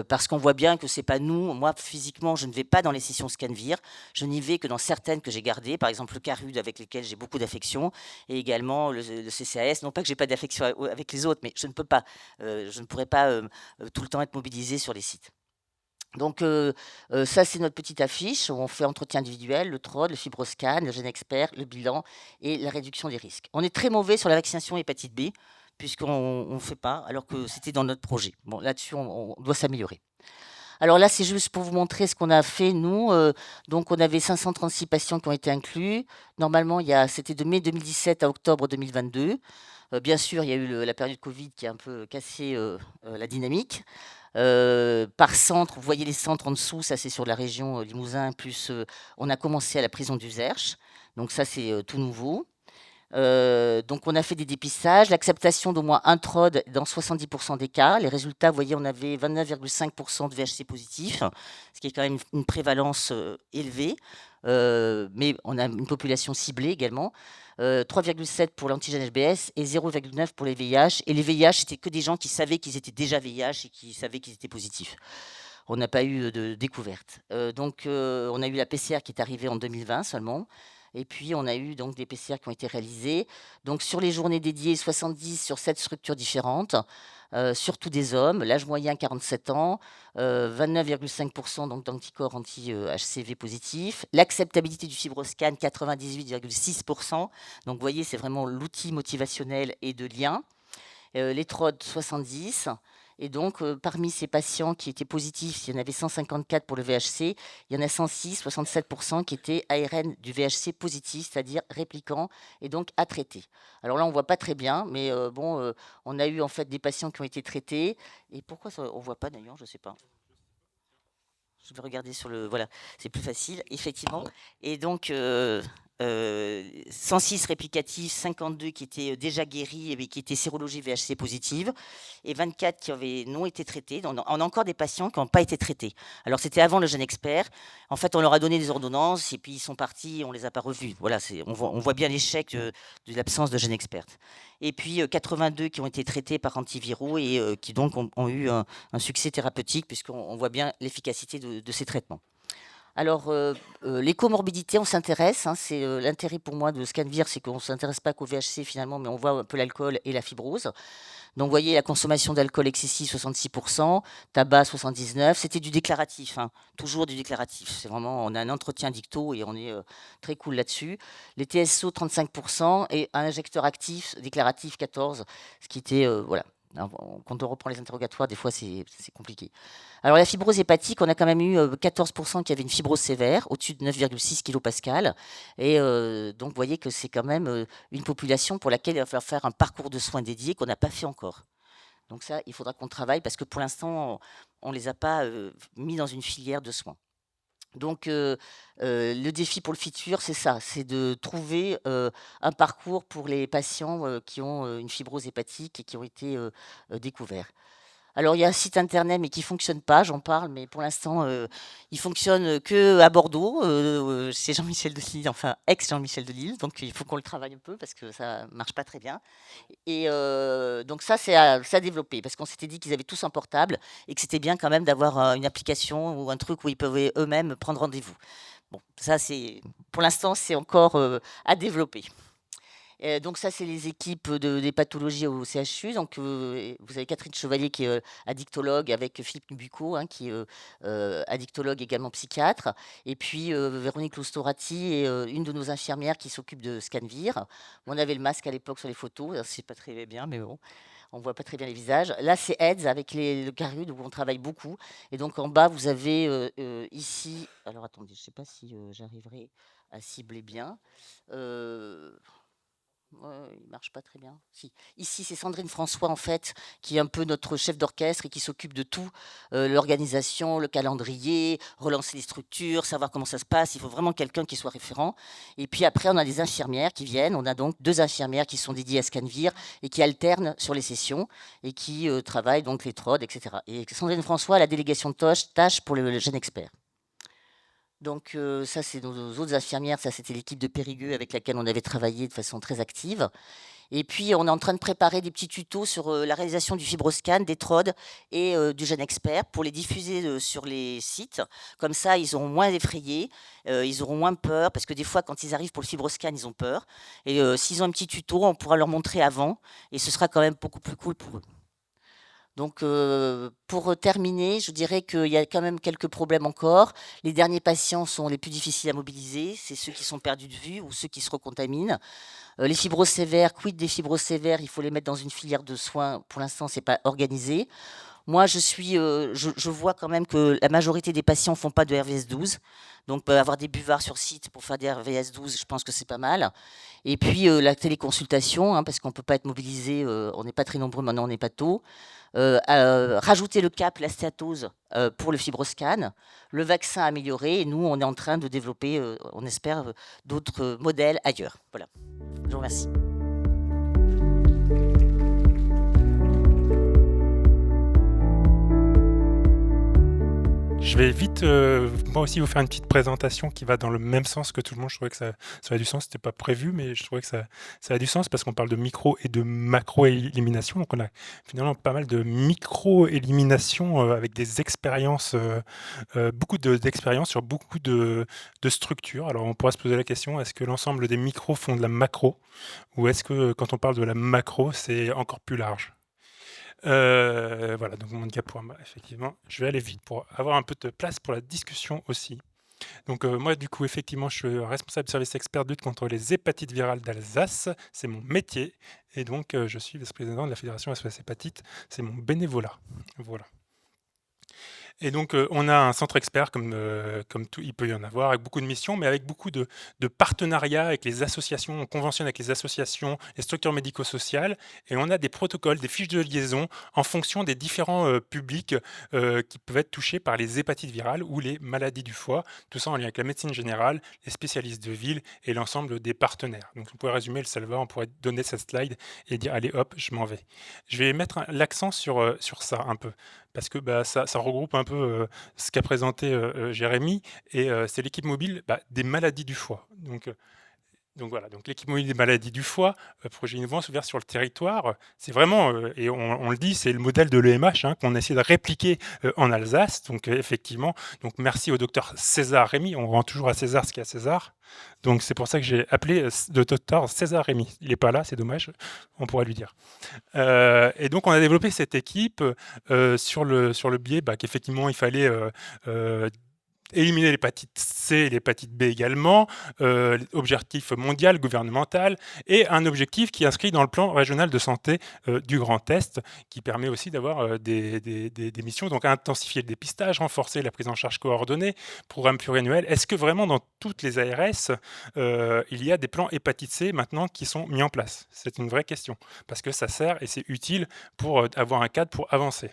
parce qu'on voit bien que c'est pas nous. Moi, physiquement, je ne vais pas dans les sessions Scanvir. Je n'y vais que dans certaines que j'ai gardées, par exemple le CARUD avec lesquels j'ai beaucoup d'affection et également le CCAS. Non pas que j'ai pas d'affection avec les autres, mais je ne peux pas, je ne pourrais pas tout le temps être mobilisée sur les sites. Donc ça, c'est notre petite affiche où on fait entretien individuel, le TROD, le fibroscan, le jeune expert, le bilan et la réduction des risques. On est très mauvais sur la vaccination hépatite B puisqu'on ne fait pas alors que c'était dans notre projet. Bon, là-dessus, on doit s'améliorer. Alors là, c'est juste pour vous montrer ce qu'on a fait, nous. Donc, on avait 536 patients qui ont été inclus. Normalement, c'était de mai 2017 à octobre 2022. Bien sûr, il y a eu la période Covid qui a un peu cassé la dynamique. Par centre, vous voyez les centres en dessous, ça c'est sur la région Limousin, plus on a commencé à la prison d'Uzerche. Donc ça, c'est tout nouveau. Donc on a fait des dépistages, l'acceptation d'au moins un TROD dans 70% des cas. Les résultats, vous voyez, on avait 29,5% de VHC positifs, ce qui est quand même une prévalence élevée. Mais on a une population ciblée également. 3,7 pour l'antigène HBS et 0,9 pour les VIH. Et les VIH, c'était que des gens qui savaient qu'ils étaient déjà VIH et qui savaient qu'ils étaient positifs. On n'a pas eu de découverte. Donc on a eu la PCR qui est arrivée en 2020 seulement. Et puis, on a eu donc des PCR qui ont été réalisés. Donc, sur les journées dédiées, 70 sur 7 structures différentes, surtout des hommes. L'âge moyen, 47 ans, 29,5% donc d'anticorps anti-HCV positifs. L'acceptabilité du fibroscan, 98,6%. Donc, vous voyez, c'est vraiment l'outil motivationnel et de lien. Les TROD, 70. Et donc, parmi ces patients qui étaient positifs, il y en avait 154 pour le VHC, il y en a 106, 67% qui étaient ARN du VHC positif, c'est-à-dire répliquants, et donc à traiter. Alors là, on ne voit pas très bien, mais on a eu en fait des patients qui ont été traités. Et pourquoi ça, on ne voit pas d'ailleurs, je ne sais pas. Je vais regarder sur le... Voilà, c'est plus facile, effectivement. Et donc, 106 réplicatifs, 52 qui étaient déjà guéris et qui étaient sérologie VHC positive, et 24 qui avaient non été traités. On a encore des patients qui n'ont pas été traités. Alors, c'était avant le GeneXpert. En fait, on leur a donné des ordonnances et puis ils sont partis, on ne les a pas revus. Voilà, on voit bien l'échec de l'absence de GeneXpert. Et puis, 82 qui ont été traités par antiviraux et qui donc ont eu un succès thérapeutique, puisqu'on voit bien l'efficacité de ces traitements. Alors, les comorbidités, on s'intéresse. C'est l'intérêt pour moi de Scanvir, c'est qu'on ne s'intéresse pas qu'au VHC finalement, mais on voit un peu l'alcool et la fibrose. Donc, vous voyez, la consommation d'alcool excessif, 66%, tabac, 79%. C'était du déclaratif, toujours du déclaratif. C'est vraiment, on a un entretien dicto et on est très cool là-dessus. Les TSO, 35% et un injecteur actif, déclaratif, 14%, ce qui était, voilà. Quand on reprend les interrogatoires, des fois, c'est compliqué. Alors, la fibrose hépatique, on a quand même eu 14% qui avaient une fibrose sévère, au-dessus de 9,6 kPa. Et donc, vous voyez que c'est quand même une population pour laquelle il va falloir faire un parcours de soins dédié qu'on n'a pas fait encore. Donc ça, il faudra qu'on travaille parce que pour l'instant, on ne les a pas mis dans une filière de soins. Donc, le défi pour le futur, c'est ça, c'est de trouver un parcours pour les patients qui ont une fibrose hépatique et qui ont été découverts. Alors, il y a un site internet, mais qui ne fonctionne pas, j'en parle, mais pour l'instant, il fonctionne qu'à Bordeaux. C'est Jean-Michel de Lille, enfin, ex-Jean-Michel de Lille, donc il faut qu'on le travaille un peu parce que ça ne marche pas très bien. Et donc ça, c'est à développer, parce qu'on s'était dit qu'ils avaient tous un portable et que c'était bien quand même d'avoir une application ou un truc où ils pouvaient eux-mêmes prendre rendez-vous. Bon, ça, pour l'instant, c'est encore à développer. Donc ça, c'est les équipes des pathologies au CHU. Donc, vous avez Catherine Chevalier qui est addictologue avec Philippe Nubucco, qui est addictologue également psychiatre. Et puis Véronique Loustorati est une de nos infirmières qui s'occupe de Scanvir. On avait le masque à l'époque sur les photos. C'est pas très bien, mais bon. On ne voit pas très bien les visages. Là, c'est AIDS avec le Carude où on travaille beaucoup. Et donc, en bas, vous avez ici... Alors, attendez, je ne sais pas si j'arriverai à cibler bien. Il marche pas très bien. Si. Ici, c'est Sandrine François, en fait, qui est un peu notre chef d'orchestre et qui s'occupe de tout, l'organisation, le calendrier, relancer les structures, savoir comment ça se passe. Il faut vraiment quelqu'un qui soit référent. Et puis après, on a des infirmières qui viennent. On a donc 2 infirmières qui sont dédiées à Scanvir et qui alternent sur les sessions et qui travaillent donc les TROD, etc. Et Sandrine François a la délégation de tâches pour le GeneXpert. Donc ça, c'est nos autres infirmières. Ça, c'était l'équipe de Périgueux avec laquelle on avait travaillé de façon très active. Et puis, on est en train de préparer des petits tutos sur la réalisation du fibroscan, des TROD et du GeneXpert pour les diffuser sur les sites. Comme ça, ils auront moins effrayés, ils auront moins peur, parce que des fois, quand ils arrivent pour le fibroscan, ils ont peur. Et s'ils ont un petit tuto, on pourra leur montrer avant, et ce sera quand même beaucoup plus cool pour eux. Donc, pour terminer, je dirais qu'il y a quand même quelques problèmes encore. Les derniers patients sont les plus difficiles à mobiliser. C'est ceux qui sont perdus de vue ou ceux qui se recontaminent. Les fibroses sévères, quid des fibroses sévères? Il faut les mettre dans une filière de soins. Pour l'instant, ce n'est pas organisé. Moi, je vois quand même que la majorité des patients ne font pas de RVS 12. Donc, avoir des buvards sur site pour faire des RVS 12, je pense que c'est pas mal. Et puis, la téléconsultation, parce qu'on ne peut pas être mobilisé, on n'est pas très nombreux maintenant, on n'est pas tôt. Rajouter le cap, la stéatose pour le fibroscan, le vaccin amélioré. Et nous, on est en train de développer, on espère, d'autres modèles ailleurs. Voilà. Je vous remercie. Je vais vite, moi aussi, vous faire une petite présentation qui va dans le même sens que tout le monde. Je trouvais que ça a du sens. C'était pas prévu, mais je trouvais que ça a du sens parce qu'on parle de micro et de macro-élimination. Donc, on a finalement pas mal de micro-élimination avec des expériences, beaucoup d'expériences sur beaucoup de structures. Alors, on pourra se poser la question, est-ce que l'ensemble des micros font de la macro ou est-ce que quand on parle de la macro, c'est encore plus large? Voilà, donc mon diaporama, effectivement, je vais aller vite pour avoir un peu de place pour la discussion aussi. Donc moi, du coup, effectivement, je suis responsable du service expert de lutte contre les hépatites virales d'Alsace. C'est mon métier. Et donc, je suis vice-président de la Fédération SOS Hépatite. C'est mon bénévolat. Voilà. Et donc, on a un centre expert, comme tout, il peut y en avoir, avec beaucoup de missions, mais avec beaucoup de partenariats avec les associations. On conventionne avec les associations, les structures médico-sociales, et on a des protocoles, des fiches de liaison en fonction des différents publics qui peuvent être touchés par les hépatites virales ou les maladies du foie. Tout ça en lien avec la médecine générale, les spécialistes de ville et l'ensemble des partenaires. Donc, on pourrait résumer le Salva, on pourrait donner cette slide et dire, allez hop, je m'en vais. Je vais mettre l'accent sur ça un peu, parce que ça regroupe un peu ce qu'a présenté Jérémy, et c'est l'équipe mobile des maladies du foie. Donc voilà, donc l'équipe mobile des maladies du foie, projet innovant ouvert sur le territoire, c'est vraiment, et on le dit, c'est le modèle de l'EMH qu'on essaie de répliquer en Alsace. Donc effectivement, donc merci au docteur César Rémy, on rend toujours à César ce qu'il y a à César. Donc c'est pour ça que j'ai appelé le docteur César Rémy. Il n'est pas là, c'est dommage, on pourrait lui dire. Et donc on a développé cette équipe sur le biais qu'effectivement il fallait éliminer l'hépatite C et l'hépatite B également, objectif mondial, gouvernemental, et un objectif qui est inscrit dans le plan régional de santé du Grand Est, qui permet aussi d'avoir des missions, donc intensifier le dépistage, renforcer la prise en charge coordonnée, programme pluriannuel. Est-ce que vraiment dans toutes les ARS, il y a des plans hépatite C maintenant qui sont mis en place? C'est une vraie question, parce que ça sert et c'est utile pour avoir un cadre pour avancer.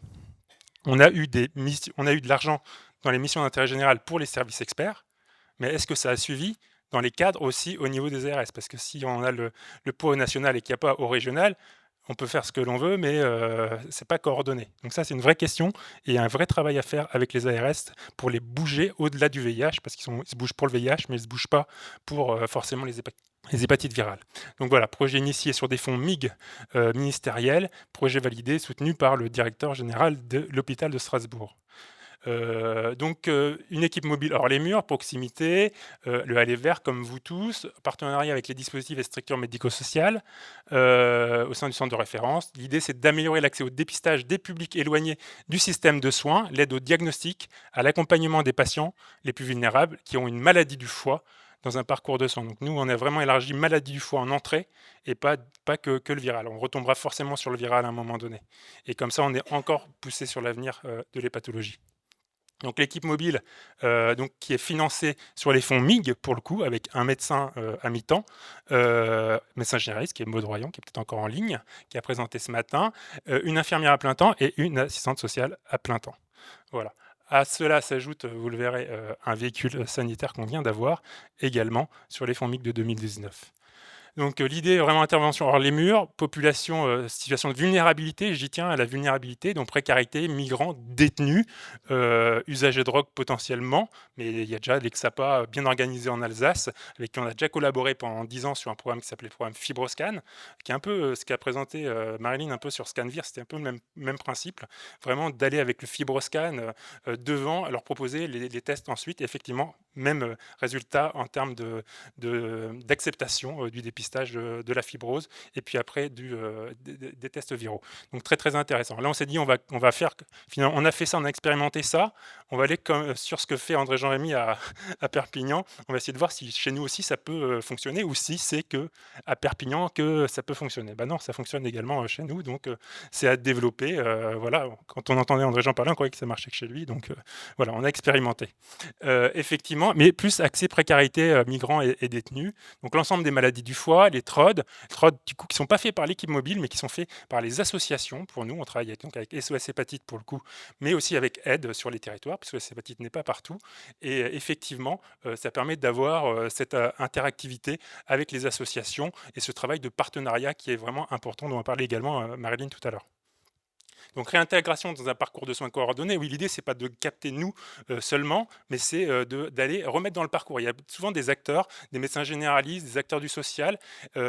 On a eu de l'argent dans les missions d'intérêt général pour les services experts, mais est-ce que ça a suivi dans les cadres aussi au niveau des ARS? Parce que si on a le pot national et qu'il n'y a pas au régional, on peut faire ce que l'on veut, mais c'est pas coordonné. Donc ça, c'est une vraie question et il y a un vrai travail à faire avec les ARS pour les bouger au-delà du VIH, parce qu'ils se bougent pour le VIH, mais ils ne se bougent pas pour forcément les hépatites virales. Donc voilà, projet initié sur des fonds MIG ministériels, projet validé, soutenu par le directeur général de l'hôpital de Strasbourg. Donc une équipe mobile hors les murs, proximité, le aller vert comme vous tous, partenariat avec les dispositifs et structures médico-sociales au sein du centre de référence. L'idée, c'est d'améliorer l'accès au dépistage des publics éloignés du système de soins, l'aide au diagnostic, à l'accompagnement des patients les plus vulnérables qui ont une maladie du foie dans un parcours de soins. Donc nous, on a vraiment élargi maladie du foie en entrée et pas que le viral. On retombera forcément sur le viral à un moment donné. Et comme ça, on est encore poussé sur l'avenir de l'hépatologie. Donc l'équipe mobile qui est financée sur les fonds MIG, pour le coup, avec un médecin à mi-temps, médecin généraliste, qui est Maud Royan, qui est peut-être encore en ligne, qui a présenté ce matin, une infirmière à plein temps et une assistante sociale à plein temps. Voilà. À cela s'ajoute, vous le verrez, un véhicule sanitaire qu'on vient d'avoir, également sur les fonds MIG de 2019. Donc l'idée, vraiment intervention hors les murs, population, situation de vulnérabilité, j'y tiens à la vulnérabilité, donc précarité, migrants, détenus, usagers de drogue potentiellement, mais il y a déjà l'Exapa bien organisé en Alsace, avec qui on a déjà collaboré pendant 10 ans sur un programme qui s'appelait le programme FibroScan, qui est un peu ce qu'a présenté Marilyn un peu sur Scanvir, c'était un peu le même principe, vraiment d'aller avec le FibroScan devant, leur proposer les tests ensuite, et effectivement, même résultat en termes d'acceptation du dépistage de la fibrose et puis après des tests viraux. Donc très très intéressant. Là on s'est dit on va faire, finalement on a fait ça, on a expérimenté ça, on va aller sur ce que fait André Jean-Rémy à Perpignan, on va essayer de voir si chez nous aussi ça peut fonctionner ou si c'est que à Perpignan que ça peut fonctionner. Ben non, ça fonctionne également chez nous, donc c'est à développer. Voilà, quand on entendait André Jean parler, on croyait que ça marchait que chez lui, donc voilà, on a expérimenté. Effectivement, mais plus accès précarité migrants et détenus. Donc l'ensemble des maladies du foie, les TROD du coup qui sont pas faits par l'équipe mobile, mais qui sont faits par les associations. Pour nous, on travaille donc avec SOS Hépatite pour le coup, mais aussi avec Aide sur les territoires, puisque SOS Hépatite n'est pas partout. Et effectivement, ça permet d'avoir cette interactivité avec les associations et ce travail de partenariat qui est vraiment important, dont on a parlé également Marilyn tout à l'heure. Donc réintégration dans un parcours de soins coordonnés, oui, l'idée c'est pas de capter nous seulement, mais c'est d'aller remettre dans le parcours. Il y a souvent des acteurs, des médecins généralistes, des acteurs du social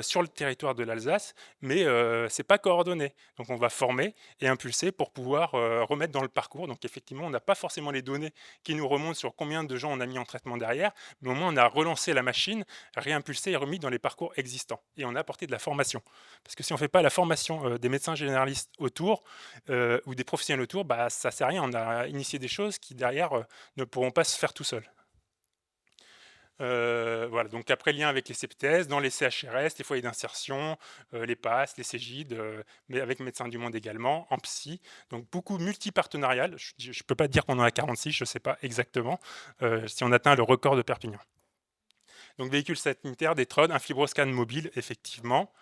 sur le territoire de l'Alsace, mais c'est pas coordonné. Donc on va former et impulser pour pouvoir remettre dans le parcours. Donc effectivement, on n'a pas forcément les données qui nous remontent sur combien de gens on a mis en traitement derrière, mais au moins on a relancé la machine, réimpulsé et remis dans les parcours existants. Et on a apporté de la formation. Parce que si on ne fait pas la formation des médecins généralistes autour ou des professionnels autour, bah, ça ne sert à rien. On a initié des choses qui derrière ne pourront pas se faire tout seuls. Voilà, donc après lien avec les CPTS, dans les CHRS, les foyers d'insertion, les PASS, les CEGID, mais avec Médecins du Monde également, en psy, donc beaucoup multi-partenarial. Je ne peux pas dire qu'on en a 46, je ne sais pas exactement si on atteint le record de Perpignan. Donc véhicule sanitaire, des TROD, un fibroscan mobile, effectivement.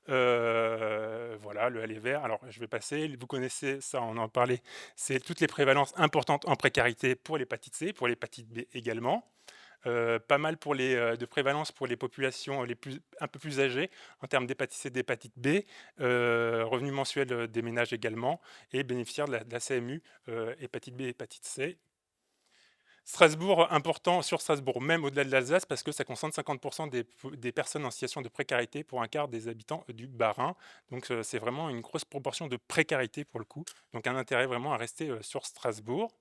Voilà, le aller vert. Alors, je vais passer. Vous connaissez ça, on en parlait. C'est toutes les prévalences importantes en précarité pour l'hépatite C, pour l'hépatite B également. Pas mal pour de prévalence pour les populations un peu plus âgées en termes d'hépatite C, d'hépatite B, revenus mensuels des ménages également, et bénéficiaires de la CMU, hépatite B, hépatite C. Strasbourg, important sur Strasbourg, même au-delà de l'Alsace, parce que ça concerne 50% des personnes en situation de précarité pour un quart des habitants du Bas-Rhin. Donc c'est vraiment une grosse proportion de précarité pour le coup. Donc un intérêt vraiment à rester sur Strasbourg.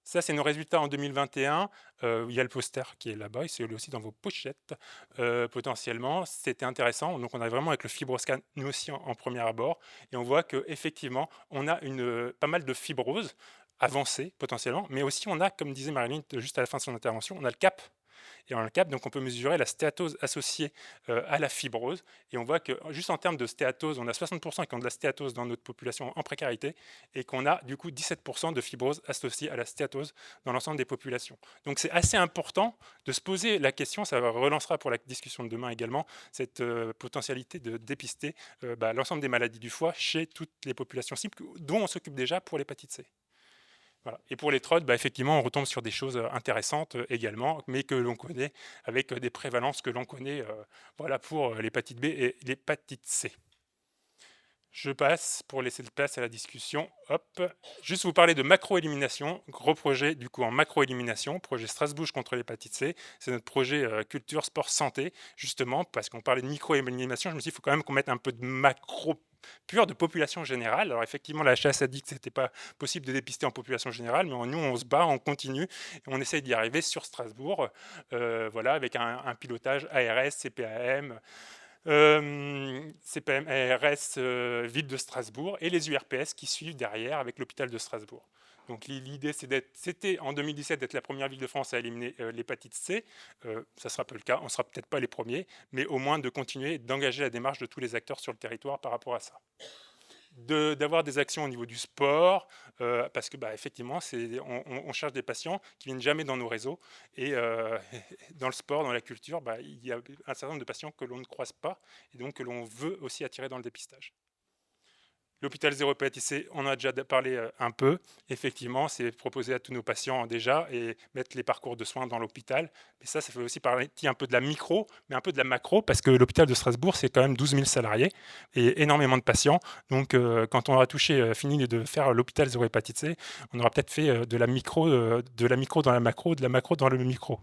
Ça, c'est nos résultats en 2021. Il y a le poster qui est là-bas, et c'est aussi dans vos pochettes potentiellement. C'était intéressant. Donc on a vraiment avec le fibroscan, nous aussi en premier abord, et on voit qu'effectivement, on a pas mal de fibrose avancée potentiellement, mais aussi on a, comme disait Marilyn juste à la fin de son intervention, on a le CAP. Et dans le CAP, donc on peut mesurer la stéatose associée à la fibrose. Et on voit que juste en termes de stéatose, on a 60% qui ont de la stéatose dans notre population en précarité, et qu'on a du coup 17% de fibrose associée à la stéatose dans l'ensemble des populations. Donc c'est assez important de se poser la question, ça relancera pour la discussion de demain également, cette potentialité de dépister l'ensemble des maladies du foie chez toutes les populations cibles, dont on s'occupe déjà pour l'hépatite C. Voilà. Et pour les TROD, effectivement, on retombe sur des choses intéressantes également, mais que l'on connaît avec des prévalences que l'on connaît pour l'hépatite B et l'hépatite C. Je passe pour laisser de place à la discussion. Hop. Juste vous parler de macro-élimination, gros projet du coup en macro-élimination, projet Strasbourg contre l'hépatite C. C'est notre projet culture, sport, santé, justement, parce qu'on parlait de micro-élimination, je me suis dit qu'il faut quand même qu'on mette un peu de macro pure de population générale. Alors effectivement, la HAS a dit que ce n'était pas possible de dépister en population générale, mais nous, on se bat, on continue, et on essaye d'y arriver sur Strasbourg, avec un pilotage ARS, CPAM, CPM, ARS, ville de Strasbourg, et les URPS qui suivent derrière avec l'hôpital de Strasbourg. Donc l'idée, c'était en 2017 d'être la première ville de France à éliminer l'hépatite C. Ça sera peu le cas, on ne sera peut-être pas les premiers, mais au moins de continuer et d'engager la démarche de tous les acteurs sur le territoire par rapport à ça. D'avoir des actions au niveau du sport, parce que effectivement, on cherche des patients qui viennent jamais dans nos réseaux, et dans le sport, dans la culture, il y a un certain nombre de patients que l'on ne croise pas, et donc que l'on veut aussi attirer dans le dépistage. L'hôpital zéro hépatite C, on en a déjà parlé un peu. Effectivement, c'est proposer à tous nos patients déjà et mettre les parcours de soins dans l'hôpital. Mais ça fait aussi partie un peu de la micro, mais un peu de la macro, parce que l'hôpital de Strasbourg, c'est quand même 12 000 salariés et énormément de patients. Donc, quand on aura fini de faire l'hôpital zéro hépatite C, on aura peut-être fait de la micro dans la macro, de la macro dans le micro.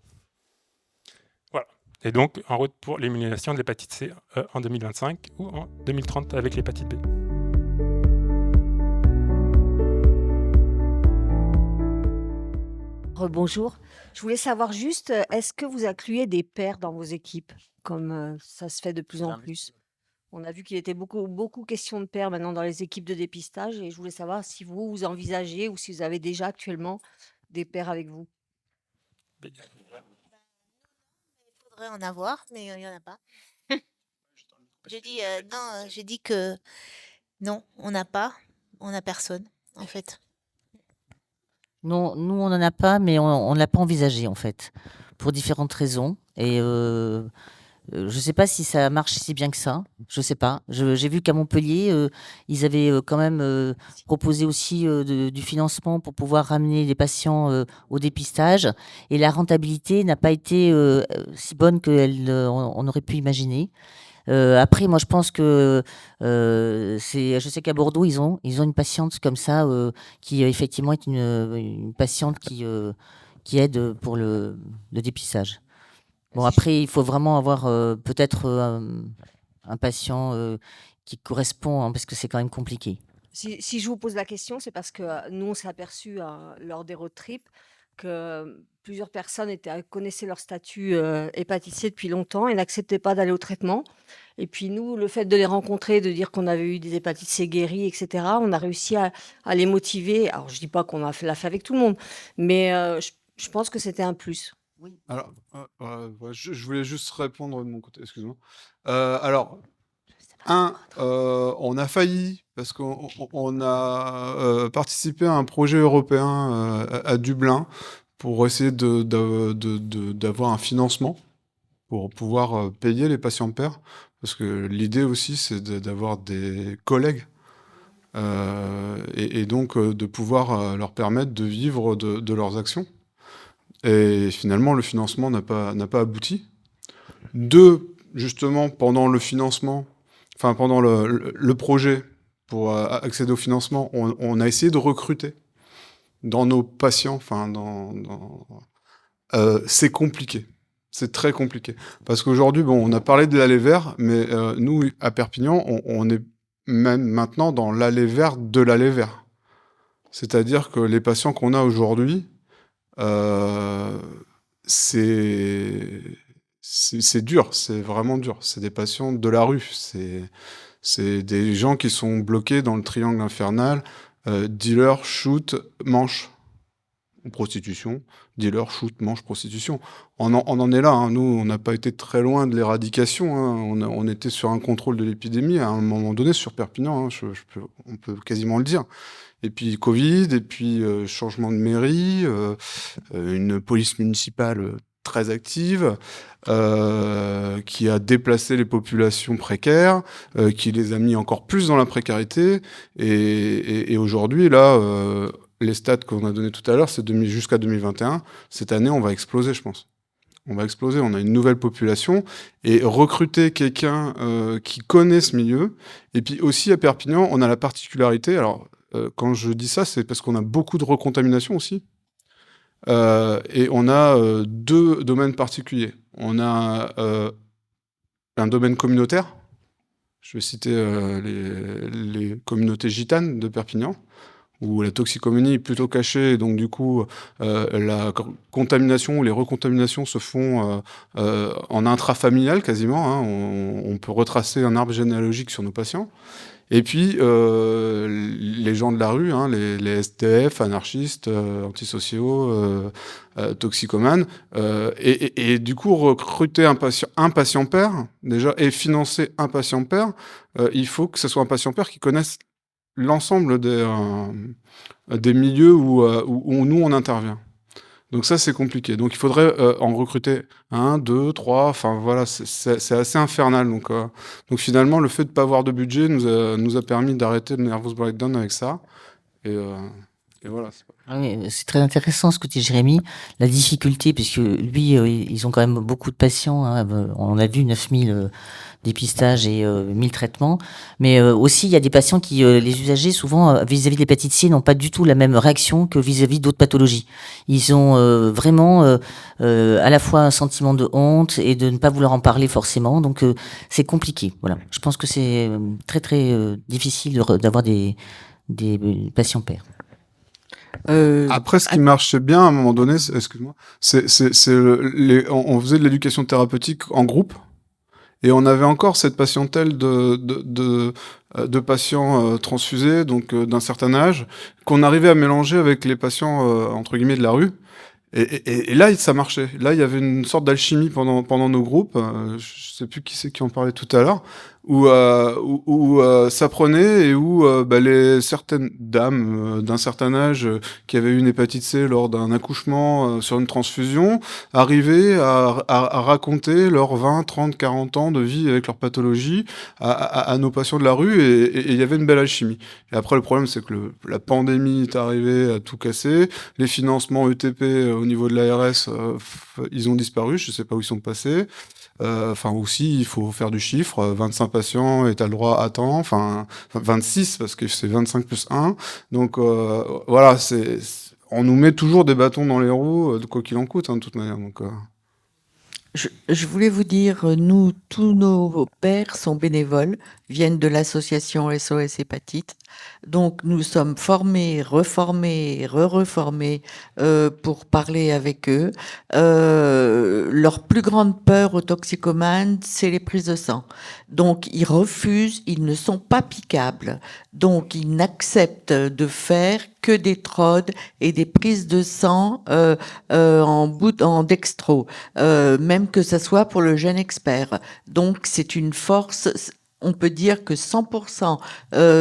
Voilà. Et donc, en route pour l'élimination de l'hépatite C en 2025 ou en 2030 avec l'hépatite B. Bonjour. Je voulais savoir juste, est-ce que vous incluez des pairs dans vos équipes, comme ça se fait de plus en plus? On a vu qu'il était beaucoup question de pairs maintenant dans les équipes de dépistage, et je voulais savoir si vous envisagez ou si vous avez déjà actuellement des pairs avec vous. Il faudrait en avoir, mais il n'y en a pas. J'ai dit que non, on n'a pas, on n'a personne en fait. Non, nous, on n'en a pas, mais on ne l'a pas envisagé, en fait, pour différentes raisons. Et je ne sais pas si ça marche si bien que ça. Je ne sais pas. J'ai vu qu'à Montpellier, ils avaient quand même proposé aussi du financement pour pouvoir ramener les patients au dépistage. Et la rentabilité n'a pas été si bonne qu'on aurait pu imaginer. Après, moi, je pense que je sais qu'à Bordeaux, ils ont une patiente comme ça qui effectivement est une patiente qui aide pour le dépistage. Bon, Si je, après, il faut vraiment avoir peut-être un patient qui correspond, hein, parce que c'est quand même compliqué. si je vous pose la question, c'est parce que nous, on s'est aperçu lors des road trips que plusieurs personnes connaissaient leur statut hépatite C depuis longtemps et n'acceptaient pas d'aller au traitement. Et puis nous, le fait de les rencontrer, de dire qu'on avait eu des hépatites C guéries, etc., on a réussi à les motiver. Alors, je dis pas qu'on l'a fait avec tout le monde, mais je pense que c'était un plus. Alors, ouais, je voulais juste répondre de mon côté, excuse-moi. Alors, on a failli, parce qu'on a participé à un projet européen à Dublin pour essayer d'avoir un financement pour pouvoir payer les patients pairs. Parce que l'idée aussi, c'est d'avoir des collègues et donc de pouvoir leur permettre de vivre de leurs actions. Et finalement, le financement n'a pas abouti. Justement, pendant le financement, enfin pendant le projet pour accéder au financement, on a essayé de recruter dans nos patients, enfin c'est compliqué. C'est très compliqué. Parce qu'aujourd'hui, bon, on a parlé de l'allée vert, mais nous, à Perpignan, on est même maintenant dans l'allée vert de l'allée vert. C'est-à-dire que les patients qu'on a aujourd'hui, c'est dur, c'est vraiment dur. C'est des patients de la rue. C'est des gens qui sont bloqués dans le triangle infernal, dealer, shoot, manche. Prostitution, dealer, shoot, manche, prostitution. On en est là, hein. Nous, on n'a pas été très loin de l'éradication, hein. On était sur un contrôle de l'épidémie à un moment donné sur Perpignan, hein. On peut quasiment le dire. Et puis Covid, et puis changement de mairie, une police municipale très active, qui a déplacé les populations précaires, qui les a mis encore plus dans la précarité. Et aujourd'hui, là, les stats qu'on a donnés tout à l'heure, c'est jusqu'à 2021. Cette année, on va exploser, je pense. On va exploser. On a une nouvelle population. Et recruter quelqu'un qui connaît ce milieu. Et puis aussi, à Perpignan, on a la particularité... Alors, quand je dis ça, c'est parce qu'on a beaucoup de recontamination aussi. Et on a deux domaines particuliers. On a un domaine communautaire. Je vais citer les communautés gitanes de Perpignan, où la toxicomanie est plutôt cachée, et donc du coup, la contamination ou les recontaminations se font en intrafamilial quasiment, hein. On peut retracer un arbre généalogique sur nos patients. Et puis, les gens de la rue, hein, les SDF, anarchistes, antisociaux, toxicomanes, et du coup, recruter un patient pair, déjà, et financer un patient pair, il faut que ce soit un patient pair qui connaisse l'ensemble des milieux où nous, on intervient. Donc ça, c'est compliqué. Donc il faudrait en recruter 1, 2, 3, enfin voilà, c'est assez infernal. Donc finalement, le fait de ne pas avoir de budget nous a permis d'arrêter le nervous breakdown avec ça. Et voilà. Ah oui, c'est très intéressant ce que dit Jérémy, la difficulté, puisque lui, ils ont quand même beaucoup de patients, hein, on a vu 9000 dépistages et 1000 traitements, mais aussi il y a des patients qui, les usagers, souvent vis-à-vis de l'hépatite C, n'ont pas du tout la même réaction que vis-à-vis d'autres pathologies. Ils ont vraiment à la fois un sentiment de honte et de ne pas vouloir en parler forcément, donc c'est compliqué. Voilà, je pense que c'est très très difficile d'avoir des patients pairs. Après, ce qui marchait bien à un moment donné, excuse-moi, on faisait de l'éducation thérapeutique en groupe, et on avait encore cette patientèle de patients transfusés, donc d'un certain âge, qu'on arrivait à mélanger avec les patients entre guillemets de la rue. Et là, ça marchait. Là, il y avait une sorte d'alchimie pendant nos groupes. Je sais plus qui c'est qui en parlait tout à l'heure, où ça prenait et où certaines dames d'un certain âge qui avaient eu une hépatite C lors d'un accouchement sur une transfusion arrivaient à raconter leurs 20, 30, 40 ans de vie avec leur pathologie à nos patients de la rue, et il y avait une belle alchimie. Et après, le problème, c'est que la pandémie est arrivée à tout casser. Les financements ETP au niveau de l'ARS, ils ont disparu, je ne sais pas où ils sont passés. Enfin aussi, il faut faire du chiffre, 25 patients et tu as le droit à temps, enfin 26 parce que c'est 25 plus 1. Donc voilà, on nous met toujours des bâtons dans les roues, de quoi qu'il en coûte, hein, de toute manière. Donc, Je voulais vous dire, nous, tous nos pairs sont bénévoles, viennent de l'association SOS Hépatite. Donc, nous sommes formés, reformés, re-reformés pour parler avec eux. Leur plus grande peur aux toxicomanes, c'est les prises de sang. Donc, ils refusent, ils ne sont pas piquables. Donc, ils n'acceptent de faire que des trodes et des prises de sang en dextro, même que ça soit pour le jeune expert. Donc, c'est une force. On peut dire que 100%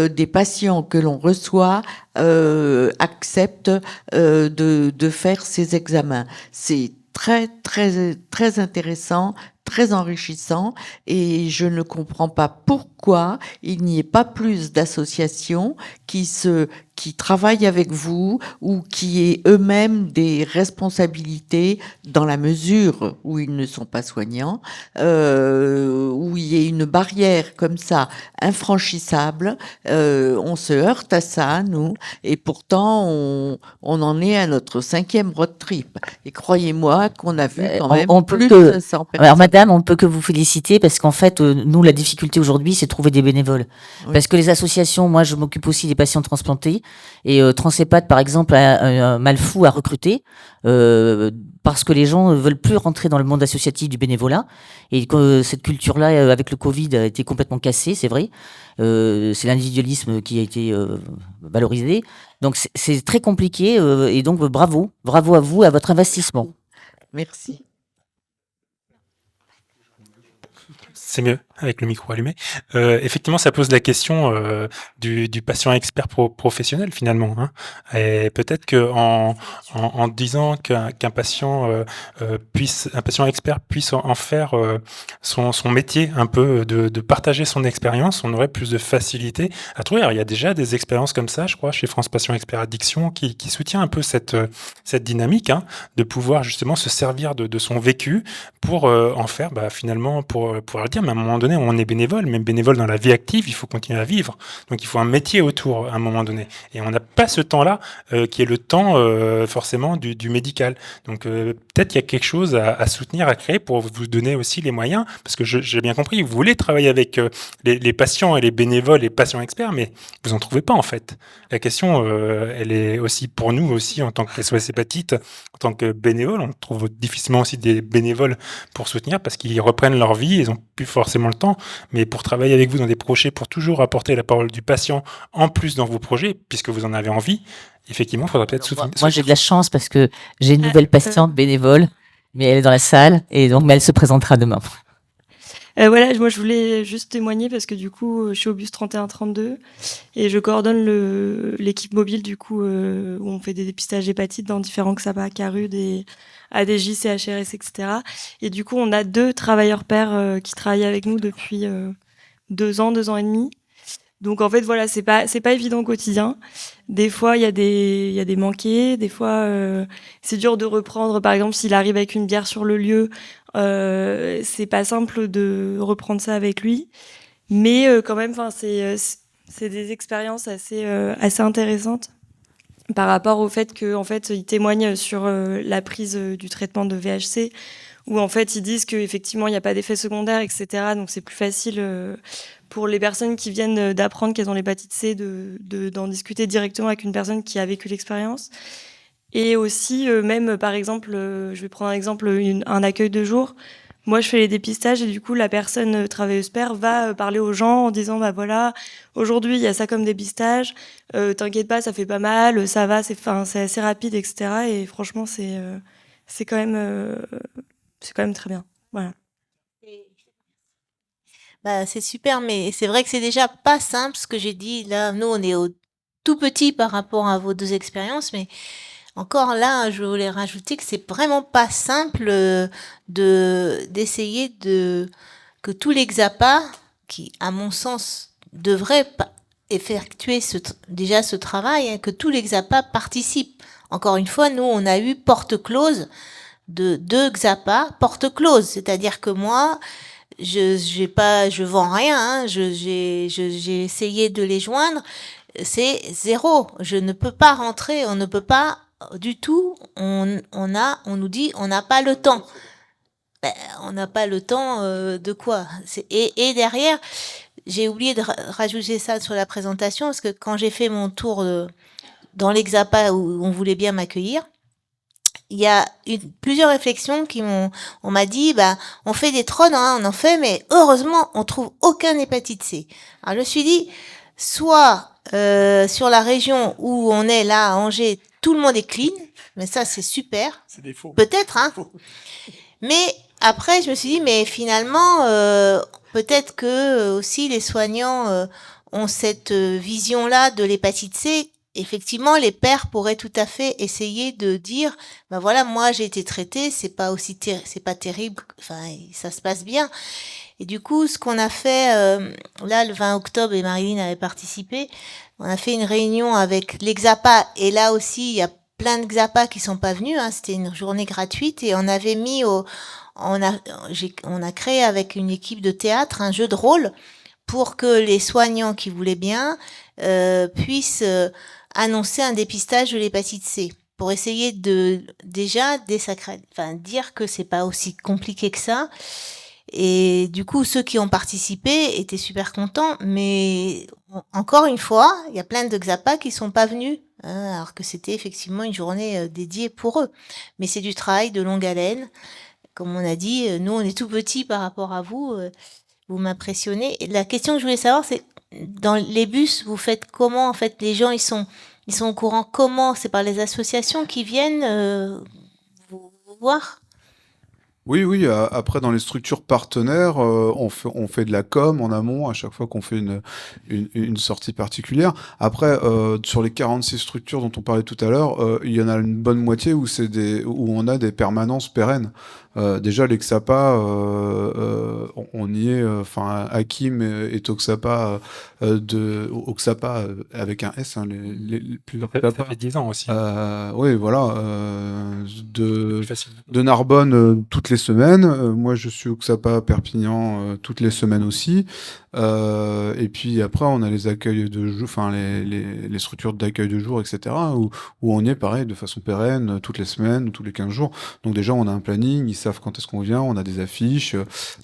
des patients que l'on reçoit acceptent de faire ces examens. C'est très, très, très intéressant, très enrichissant, et je ne comprends pas pourquoi il n'y ait pas plus d'associations qui travaillent avec vous ou qui aient eux-mêmes des responsabilités dans la mesure où ils ne sont pas soignants, où il y ait une barrière comme ça infranchissable. On se heurte à ça, nous, et pourtant on en est à notre 5e road trip. Et croyez-moi qu'on a vu quand même On peut plus que, de 100 alors personnes. madame, on ne peut que vous féliciter parce qu'en fait, nous, la difficulté aujourd'hui, c'est de trouver des bénévoles. Oui. Parce que les associations, moi, je m'occupe aussi des patients transplantés et Transépat, par exemple, a un mal fou à recruter parce que les gens ne veulent plus rentrer dans le monde associatif du bénévolat et que cette culture-là, avec le Covid, a été complètement cassée, c'est vrai. C'est l'individualisme qui a été valorisé. Donc, c'est très compliqué et donc, bravo à vous, à votre investissement. Merci. C'est mieux avec le micro allumé. Effectivement, ça pose la question du patient expert professionnel finalement. Hein. Et peut-être que en disant qu'un patient un patient expert puisse en faire son métier un peu, de partager son expérience, on aurait plus de facilité à trouver. Alors, il y a déjà des expériences comme ça, je crois, chez France Patient Expert Addiction, qui soutient un peu cette dynamique, hein, de pouvoir justement se servir de son vécu pour en faire finalement pour pouvoir le dire. Mais à un moment donné, on est bénévole, même bénévole dans la vie active, il faut continuer à vivre. Donc il faut un métier autour à un moment donné. Et on n'a pas ce temps-là qui est le temps forcément du médical. Donc peut-être qu'il y a quelque chose à soutenir, à créer pour vous donner aussi les moyens, parce que j'ai bien compris, vous voulez travailler avec les patients et les bénévoles, les patients experts, mais vous en trouvez pas en fait. La question, elle est aussi pour nous aussi en tant que SOS Hépatite, en tant que bénévole, on trouve difficilement aussi des bénévoles pour soutenir parce qu'ils reprennent leur vie, ils n'ont plus forcément le temps, mais pour travailler avec vous dans des projets, pour toujours apporter la parole du patient en plus dans vos projets, puisque vous en avez envie, effectivement, il faudra peut-être soutenir. Moi, j'ai de la chance parce que j'ai une nouvelle patiente bénévole, mais elle est dans la salle et donc mais elle se présentera demain. Voilà, moi je voulais juste témoigner parce que du coup je suis au bus 3132 et je coordonne l'équipe mobile du coup où on fait des dépistages hépatites dans différents XAPA, CARUD et ADJ, CHRS, etc. Et du coup on a 2 travailleurs pairs qui travaillent avec nous depuis 2 ans et demi. Donc en fait voilà, c'est pas évident au quotidien. Des fois il y a des manqués, des fois c'est dur de reprendre. Par exemple s'il arrive avec une bière sur le lieu, c'est pas simple de reprendre ça avec lui, mais quand même, enfin c'est des expériences assez intéressantes par rapport au fait que en fait ils témoignent sur la prise du traitement de VHC, où en fait ils disent qu'effectivement il n'y a pas d'effet secondaire, etc. Donc c'est plus facile pour les personnes qui viennent d'apprendre qu'elles ont l'hépatite C d'en discuter directement avec une personne qui a vécu l'expérience. Et aussi, même par exemple, je vais prendre un exemple, un accueil de jour. Moi, je fais les dépistages et du coup, la personne travailleuse pair va parler aux gens en disant, bah voilà, aujourd'hui, il y a ça comme dépistage. T'inquiète pas, ça fait pas mal, ça va, c'est assez rapide, etc. Et franchement, c'est quand même très bien. Voilà. Bah, c'est super, mais c'est vrai que c'est déjà pas simple ce que j'ai dit. Là, nous, on est au tout petit par rapport à vos 2 expériences, mais encore là, je voulais rajouter que c'est vraiment pas simple d'essayer que tous les XAPA, qui, à mon sens, devraient effectuer déjà ce travail, hein, que tous les XAPA participent. Encore une fois, nous, on a eu porte close de Xapa porte close. C'est-à-dire que moi, je vends rien, hein, j'ai essayé de les joindre, c'est zéro. Je ne peux pas rentrer, on ne peut pas du tout. On nous dit, on n'a pas le temps. Ben, on n'a pas le temps de quoi? Et derrière, j'ai oublié de rajouter ça sur la présentation parce que quand j'ai fait mon tour dans l'Exapa où on voulait bien m'accueillir, il y a plusieurs réflexions on m'a dit, bah, on fait des trônes, hein, on en fait, mais heureusement, on trouve aucun hépatite C. Alors, je me suis dit, soit sur la région où on est là, à Angers, tout le monde est clean, mais ça, c'est super. C'est des faux. Peut-être, hein. Mais après, je me suis dit, mais finalement, peut-être que aussi les soignants ont cette vision-là de l'hépatite C. Effectivement, les pairs pourraient tout à fait essayer de dire, ben voilà, moi j'ai été traitée, c'est pas terrible, enfin ça se passe bien. Et du coup, ce qu'on a fait là le 20 octobre, et Marilyn avait participé, on a fait une réunion avec l'Exapa, et là aussi il y a plein de Xapa qui sont pas venus, hein, c'était une journée gratuite, et on avait mis on a créé avec une équipe de théâtre un jeu de rôle pour que les soignants qui voulaient bien puissent annoncer un dépistage de l'hépatite C pour essayer de déjà dire que c'est pas aussi compliqué que ça. Et du coup, ceux qui ont participé étaient super contents, mais encore une fois, il y a plein de Xapa qui sont pas venus, hein, alors que c'était effectivement une journée dédiée pour eux. Mais c'est du travail de longue haleine. Comme on a dit, nous on est tout petits par rapport à vous. Vous m'impressionnez. Et la question que je voulais savoir, c'est dans les bus, vous faites comment? En fait, les gens, ils sont au courant comment? C'est par les associations qui viennent vous voir? Oui, après dans les structures partenaires, on fait de la com en amont à chaque fois qu'on fait une sortie particulière. Après, sur les 46 structures dont on parlait tout à l'heure, il y en a une bonne moitié où on a des permanences pérennes. Déjà l'Exapa, on y est, enfin Hakim est au Xapa Oxapa avec un S, hein, les plus Ça fait 10 ans aussi. oui, voilà, Plus facile. de Narbonne toutes les semaines. Moi, je suis au Xapa Perpignan toutes les semaines aussi. Et puis après, on a les accueils de jour, enfin les structures d'accueil de jour, etc. Où on y est pareil de façon pérenne toutes les semaines ou tous les 15 jours. Donc déjà, on a un planning, ils savent quand est-ce qu'on vient, on a des affiches,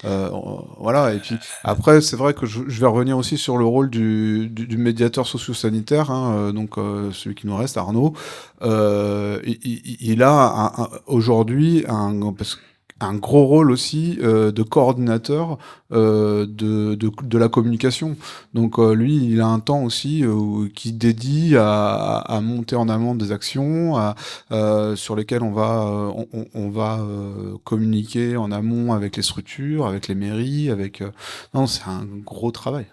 voilà. Et puis après, c'est vrai que je vais revenir aussi sur le rôle du médiateur socio-sanitaire, hein, donc celui qui nous reste, Arnaud. Il a aujourd'hui un gros rôle aussi de coordinateur de la communication. Donc lui, il a un temps aussi qui dédie à monter en amont des actions, sur lesquelles on va communiquer en amont avec les structures, avec les mairies, non, c'est un gros travail.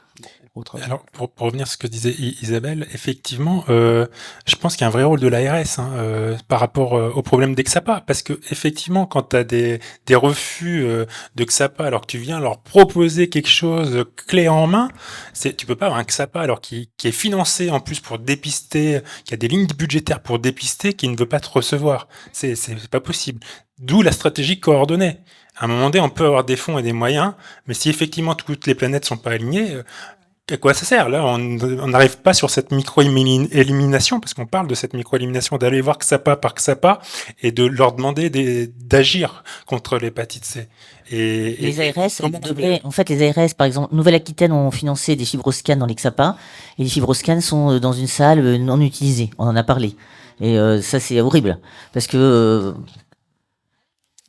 Alors, pour revenir à ce que disait Isabelle, effectivement, je pense qu'il y a un vrai rôle de l'ARS par rapport au problème des Xapa, parce que effectivement, quand tu as des refus de Xapa alors que tu viens leur proposer quelque chose clé en main, tu peux pas avoir un Xapa alors qui est financé en plus pour dépister, qui a des lignes budgétaires pour dépister, qui ne veut pas te recevoir. C'est pas possible. D'où la stratégie coordonnée. À un moment donné, on peut avoir des fonds et des moyens, mais si effectivement toutes les planètes sont pas alignées, à quoi ça sert? Là, on n'arrive pas sur cette micro-élimination, parce qu'on parle de cette micro-élimination, d'aller voir Xapa par Xapa et de leur demander d'agir contre l'hépatite C. Et les ARS devraient, en fait, les ARS, par exemple, Nouvelle-Aquitaine ont financé des fibroscans dans l'Exapa, et les fibroscans sont dans une salle non utilisée. On en a parlé. Et ça, c'est horrible. Parce que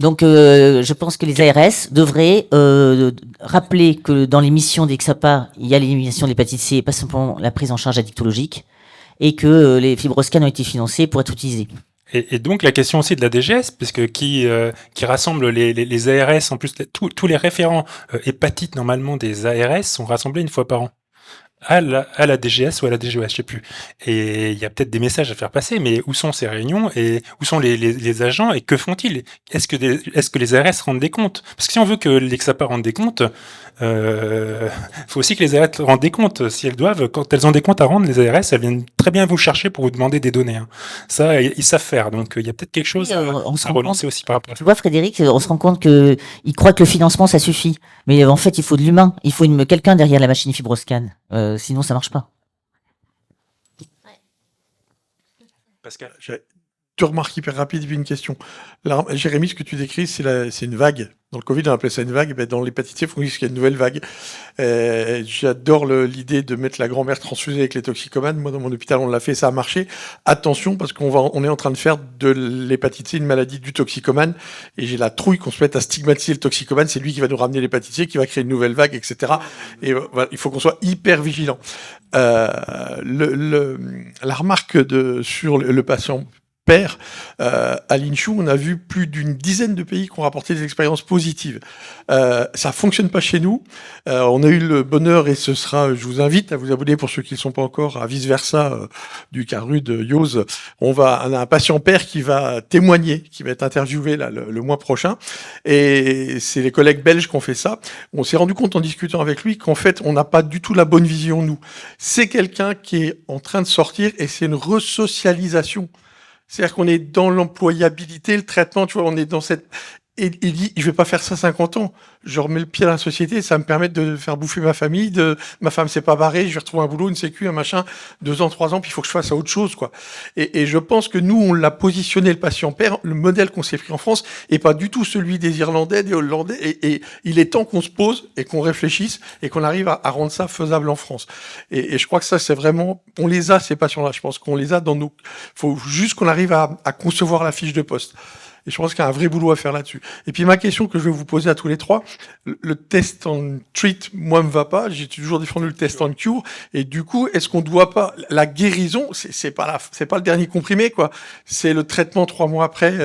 donc, je pense que les ARS devraient rappeler que dans les missions des XAPA, il y a l'élimination de l'hépatite C et pas simplement la prise en charge addictologique, et que les fibroscans ont été financés pour être utilisés. Et donc la question aussi de la DGS, puisque qui rassemble les ARS, en plus tous les référents hépatites normalement des ARS sont rassemblés une fois par an. À la DGS ou à la DGOS, je sais plus. Et il y a peut-être des messages à faire passer, mais où sont ces réunions et où sont les agents et que font-ils? Est-ce que les ARS rendent des comptes? Parce que si on veut que l'Exapa rende des comptes, faut aussi que les ARS rendent des comptes. Si elles doivent, quand elles ont des comptes à rendre, les ARS, elles viennent très bien vous chercher pour vous demander des données, hein. Ça, ils savent faire. Donc, il y a peut-être quelque chose Oui, on se à rend relancer compte. aussi par rapport à Tu ça. vois, Frédéric, on se rend compte qu'ils croient que le financement, ça suffit. Mais en fait, il faut de l'humain. Il faut quelqu'un derrière la machine FibroScan. Sinon, ça marche pas. Pascal. J'ai deux remarques hyper rapides et puis une question. Jérémy, ce que tu décris, c'est une vague. Dans le Covid, on appelait ça une vague. Ben, dans l'hépatite C, il faut dire qu'il y a une nouvelle vague. J'adore l'idée de mettre la grand-mère transfusée avec les toxicomanes. Moi, dans mon hôpital, on l'a fait, ça a marché. Attention, parce on est en train de faire de l'hépatite C une maladie du toxicomane. Et j'ai la trouille qu'on se mette à stigmatiser le toxicomane. C'est lui qui va nous ramener l'hépatite C, qui va créer une nouvelle vague, etc. Et voilà, il faut qu'on soit hyper vigilant. La remarque sur le patient père, à l'INCHU, on a vu plus d'une dizaine de pays qui ont rapporté des expériences positives. Ça fonctionne pas chez nous. On a eu le bonheur, et ce sera, je vous invite à vous abonner pour ceux qui ne sont pas encore, à Vice Versa du Caru de Yose. On a un patient père qui va témoigner, qui va être interviewé là, le mois prochain. Et c'est les collègues belges qui ont fait ça. On s'est rendu compte en discutant avec lui qu'en fait, on n'a pas du tout la bonne vision, nous. C'est quelqu'un qui est en train de sortir et c'est une resocialisation. C'est-à-dire qu'on est dans l'employabilité, le traitement, tu vois, on est dans cette... Et il dit, je vais pas faire ça 50 ans. Je remets le pied dans la société, ça va me permet de faire bouffer ma famille, ma femme s'est pas barrée, je vais retrouver un boulot, une sécu, un machin, 2 ans, 3 ans, puis il faut que je fasse autre chose, quoi. Et je pense que nous, on l'a positionné, le patient père, le modèle qu'on s'est pris en France, est pas du tout celui des Irlandais, des Hollandais, et il est temps qu'on se pose et qu'on réfléchisse et qu'on arrive à rendre ça faisable en France. Et je crois que ça, c'est vraiment, on les a, ces patients-là. Je pense qu'on les a dans nos, faut juste qu'on arrive à concevoir la fiche de poste. Et je pense qu'il y a un vrai boulot à faire là-dessus. Et puis ma question que je vais vous poser à tous les trois, le test and treat, moi, me va pas. J'ai toujours défendu le test and cure. Et du coup, est-ce qu'on doit pas la guérison, c'est pas le dernier comprimé, quoi. C'est le traitement 3 mois après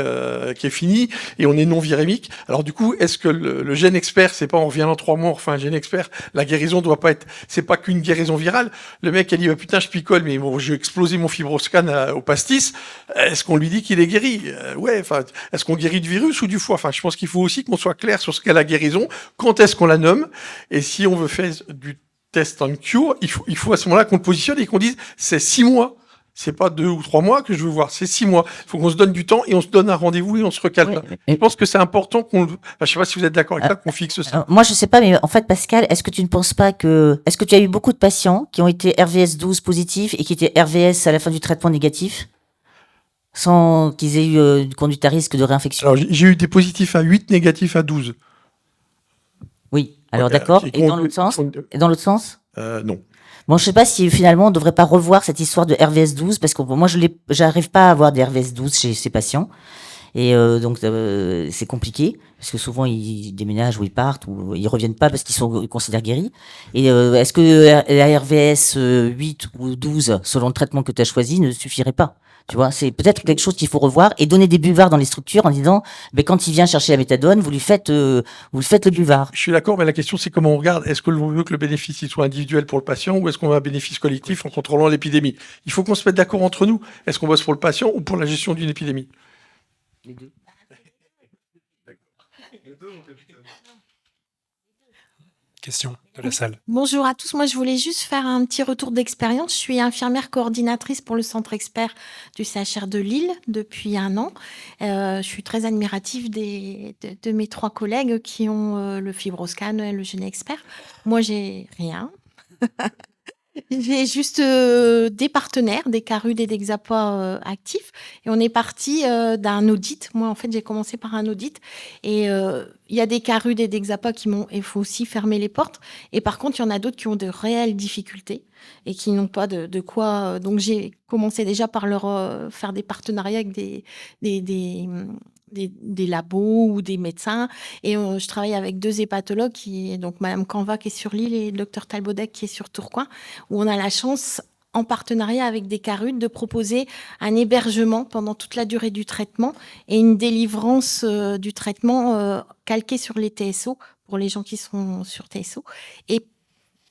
qui est fini et on est non virémique. Alors du coup, est-ce que le gène expert, c'est pas on revient dans 3 mois, on refait un gène expert. La guérison doit pas être, c'est pas qu'une guérison virale. Le mec a dit bah, putain je picole, mais bon, j'ai explosé mon fibroscan au pastis. Est-ce qu'on lui dit qu'il est guéri? Ouais, enfin. Est-ce qu'on guérit du virus ou du foie? Enfin, je pense qu'il faut aussi qu'on soit clair sur ce qu'est la guérison, quand est-ce qu'on la nomme, et si on veut faire du test and cure, il faut à ce moment-là qu'on le positionne et qu'on dise c'est 6 mois. C'est pas 2 ou 3 mois que je veux voir, c'est 6 mois. Il faut qu'on se donne du temps et on se donne un rendez-vous et on se recale. Oui, Je pense que c'est important qu'on... Enfin, je sais pas si vous êtes d'accord avec ça, qu'on fixe ça. Moi, je sais pas, mais en fait, Pascal, est-ce que tu ne penses pas est-ce que tu as eu beaucoup de patients qui ont été RVS 12 positifs et qui étaient RVS à la fin du traitement négatif? Sans qu'ils aient eu une conduite à risque de réinfection? Alors, j'ai eu des positifs à 8, négatifs à 12. Oui, alors Ouais, d'accord. j'ai Et dans l'autre sens? Et dans l'autre sens? Non. Bon, je sais pas si finalement on devrait pas revoir cette histoire de RVS 12 parce que moi j'arrive pas à avoir des RVS 12 chez ces patients et donc c'est compliqué parce que souvent ils déménagent ou ils partent ou ils reviennent pas parce ils considèrent guéris. Et est-ce que la RVS 8 ou 12 selon le traitement que tu as choisi ne suffirait pas? Tu vois, c'est peut-être quelque chose qu'il faut revoir et donner des buvards dans les structures en disant, ben quand il vient chercher la méthadone, vous lui faites le buvard. Je suis d'accord, mais la question c'est comment on regarde. Est-ce que l'on veut que le bénéfice il soit individuel pour le patient ou est-ce qu'on veut un bénéfice collectif en contrôlant l'épidémie? Il faut qu'on se mette d'accord entre nous. Est-ce qu'on bosse pour le patient ou pour la gestion d'une épidémie? Les deux. Question de la salle. Bonjour à tous. Moi, je voulais juste faire un petit retour d'expérience. Je suis infirmière coordinatrice pour le centre expert du CHR de Lille depuis 1 an. Je suis très admirative de mes 3 collègues qui ont le fibroscan et le gène expert. Moi, j'ai rien. J'ai juste des partenaires, des Carudes et des Xapa actifs. Et on est parti d'un audit. Moi, en fait, j'ai commencé par un audit. Et il y a des Carudes et des Xapa il faut aussi fermer les portes. Et par contre, il y en a d'autres qui ont de réelles difficultés et qui n'ont pas de quoi. Donc, j'ai commencé déjà par leur faire des partenariats avec des labos ou des médecins. Et je travaille avec 2 hépatologues, donc Madame Canva qui est sur Lille et le Dr Talbodec qui est sur Tourcoing, où on a la chance, en partenariat avec des Carudes, de proposer un hébergement pendant toute la durée du traitement et une délivrance du traitement calqué sur les TSO pour les gens qui sont sur TSO. Et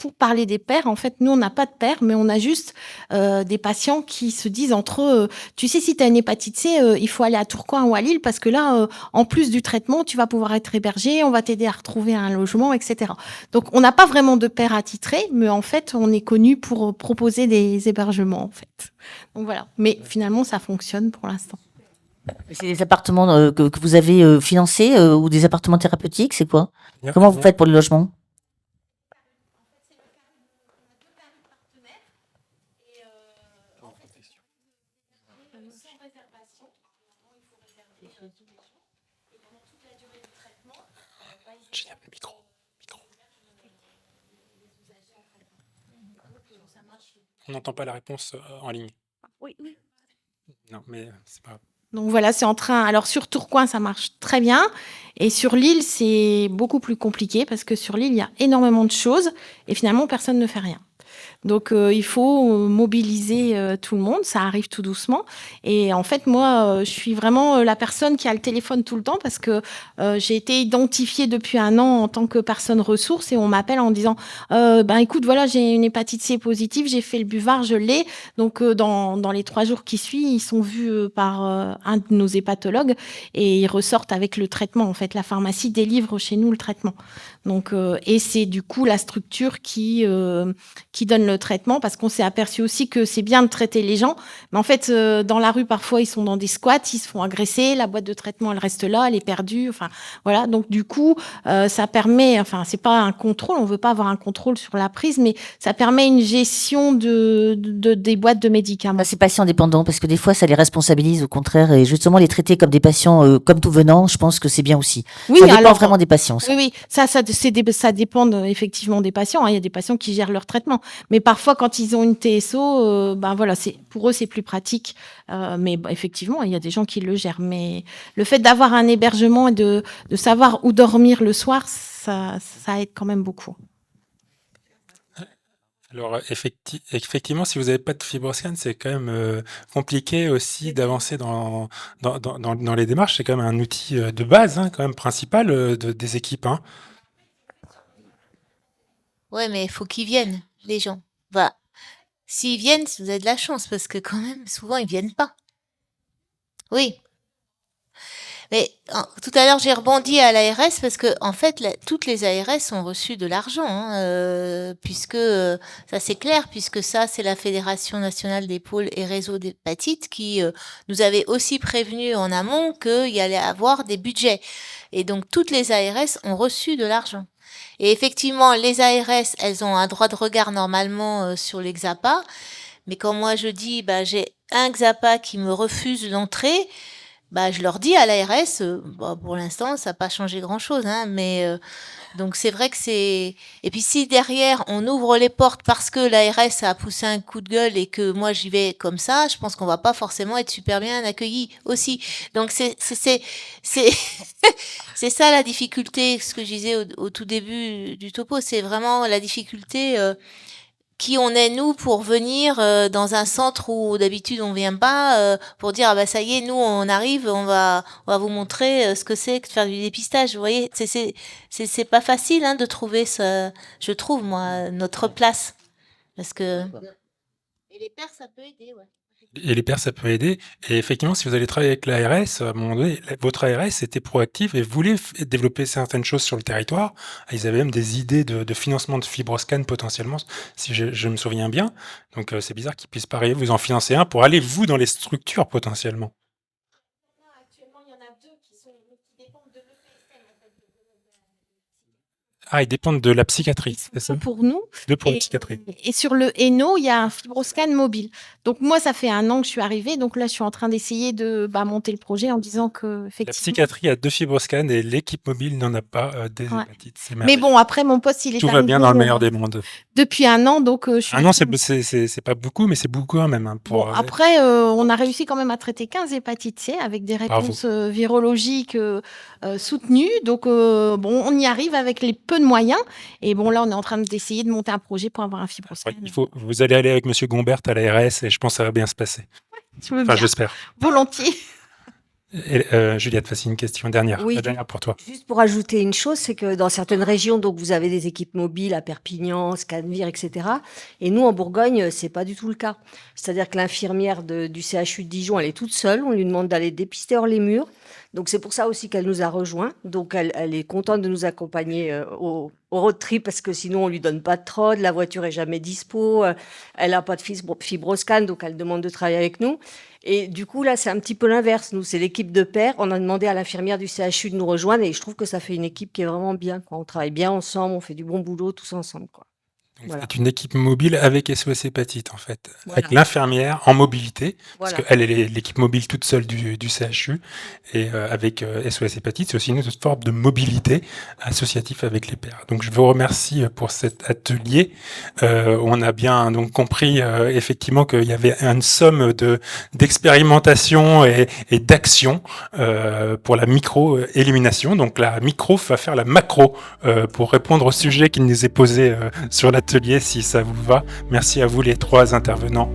pour parler des pairs, en fait, nous, on n'a pas de pairs, mais on a juste des patients qui se disent entre eux, tu sais, si tu as une hépatite C, il faut aller à Tourcoing ou à Lille parce que là, en plus du traitement, tu vas pouvoir être hébergé, on va t'aider à retrouver un logement, etc. Donc, on n'a pas vraiment de pairs attitrés, mais en fait, on est connu pour proposer des hébergements, en fait. Donc voilà. Mais finalement, ça fonctionne pour l'instant. C'est des appartements que vous avez financés ou des appartements thérapeutiques, c'est quoi? Comment vous faites pour le logement? On n'entend pas la réponse en ligne. Oui. Non, mais c'est pas grave. Donc voilà, c'est en train. Alors sur Tourcoing, ça marche très bien. Et sur l'île, c'est beaucoup plus compliqué parce que sur l'île, il y a énormément de choses et finalement, personne ne fait rien. Donc, il faut mobiliser tout le monde. Ça arrive tout doucement. Et en fait, moi, je suis vraiment la personne qui a le téléphone tout le temps parce que j'ai été identifiée depuis un an en tant que personne ressource et on m'appelle en disant écoute, voilà, j'ai une hépatite C positive, j'ai fait le buvard, je l'ai. Donc, dans les 3 jours qui suivent, ils sont vus par un de nos hépatologues et ils ressortent avec le traitement. En fait, la pharmacie délivre chez nous le traitement. Donc, et c'est du coup la structure qui donne le traitement parce qu'on s'est aperçu aussi que c'est bien de traiter les gens. Mais en fait, dans la rue, parfois, ils sont dans des squats, ils se font agresser, la boîte de traitement, elle reste là, elle est perdue. Enfin, voilà. Donc, du coup, ça permet, enfin, c'est pas un contrôle, on veut pas avoir un contrôle sur la prise, mais ça permet une gestion des boîtes de médicaments. Ces patients dépendants, parce que des fois, ça les responsabilise au contraire, et justement les traiter comme des patients, comme tout venant, je pense que c'est bien aussi. Oui, ça dépend alors, vraiment des patients. Ça. Oui, ça dépend effectivement des patients. Hein. Il y a des patients qui gèrent leur traitement, mais parfois quand ils ont une TSO, voilà, pour eux c'est plus pratique. Mais effectivement, il y a des gens qui le gèrent. Mais le fait d'avoir un hébergement et de savoir où dormir le soir, ça aide quand même beaucoup. Alors, effectivement, si vous n'avez pas de FibroScan, c'est quand même compliqué aussi d'avancer dans les démarches. C'est quand même un outil de base, hein, quand même principal des équipes. Hein. Ouais, mais il faut qu'ils viennent, les gens. Bah, s'ils viennent, vous avez de la chance, parce que quand même, souvent, ils viennent pas. Oui. Mais tout à l'heure, j'ai rebondi à l'ARS parce que en fait, toutes les ARS ont reçu de l'argent, hein, puisque ça c'est clair, puisque ça c'est la Fédération nationale des pôles et réseaux d'hépatite qui nous avait aussi prévenu en amont qu'il y allait avoir des budgets. Et donc toutes les ARS ont reçu de l'argent. Et effectivement, les ARS, elles ont un droit de regard normalement sur les XAPA, mais quand moi je dis, j'ai un XAPA qui me refuse l'entrée, je leur dis à l'ARS, pour l'instant, ça n'a pas changé grand-chose, hein, mais donc c'est vrai que c'est... Et puis si derrière, on ouvre les portes parce que l'ARS a poussé un coup de gueule et que moi j'y vais comme ça, je pense qu'on va pas forcément être super bien accueillis aussi. Donc c'est ça la difficulté, ce que je disais au tout début du topo, c'est vraiment la difficulté... qui on est nous pour venir dans un centre où d'habitude on vient pas pour dire ça y est, nous on arrive, on va vous montrer ce que c'est que de faire du dépistage. Vous voyez, c'est pas facile de trouver je trouve moi notre place parce que et les pairs ça peut aider, ouais. Et les pairs, ça peut aider. Et effectivement, si vous allez travailler avec l'ARS, à un moment donné, votre ARS était proactive et voulait développer certaines choses sur le territoire. Ils avaient même des idées de financement de FibroScan potentiellement, si je me souviens bien. Donc, c'est bizarre qu'ils puissent pas vous en financer un pour aller, vous, dans les structures potentiellement. Actuellement, il y en a 2 qui dépendent de l'EPSM. Ah, ils dépendent de la psychiatrie, c'est ça? Pour nous. 2 pour la psychiatrie. Et sur le Hainaut, il y a un FibroScan mobile. Donc moi, ça fait 1 an que je suis arrivée. Donc là, je suis en train d'essayer de monter le projet en disant que effectivement. La psychiatrie a 2 FibroScan et l'équipe mobile n'en a pas des hépatites. Mais bon, après, mon poste, il est tout va bien dans le meilleur des mondes. Depuis 1 an, donc je suis... 1 an, c'est pas beaucoup, mais c'est beaucoup quand même. Hein, pour, après, on a réussi quand même à traiter 15 hépatites C avec des réponses virologiques soutenues. Donc on y arrive avec les peu de moyens. Et bon, là, on est en train d'essayer de monter un projet pour avoir un FibroScan. Vous allez aller avec Monsieur Gombert à l'ARS et je pense que ça va bien se passer. J'espère. Volontiers. Et, Juliette, voici une question dernière. Oui, La dernière pour toi. juste pour ajouter une chose, c'est que dans certaines régions, donc vous avez des équipes mobiles à Perpignan, Scanvir, etc. Et nous, en Bourgogne, c'est pas du tout le cas. C'est-à-dire que l'infirmière du CHU de Dijon, elle est toute seule. On lui demande d'aller dépister hors les murs. Donc c'est pour ça aussi qu'elle nous a rejoints. Donc elle est contente de nous accompagner au road trip parce que sinon on lui donne pas de trod, la voiture est jamais dispo, elle a pas de fibroscan, donc elle demande de travailler avec nous. Et du coup là c'est un petit peu l'inverse. Nous c'est l'équipe de pair. On a demandé à l'infirmière du CHU de nous rejoindre et je trouve que ça fait une équipe qui est vraiment bien, quoi. On travaille bien ensemble, on fait du bon boulot tous ensemble, quoi. Donc, Voilà. c'est une équipe mobile avec SOS Hépatite, en fait, avec Voilà. l'infirmière en mobilité, parce Voilà. qu'elle est l'équipe mobile toute seule du CHU, et avec SOS Hépatite, c'est aussi une autre forme de mobilité associative avec les pairs. Donc, je vous remercie pour cet atelier. On a bien donc compris effectivement qu'il y avait une somme d'expérimentation et d'action pour la micro-élimination. Donc, la micro va faire la macro pour répondre au sujet qui nous est posé sur l'atelier, si ça vous va. Merci à vous les 3 intervenants.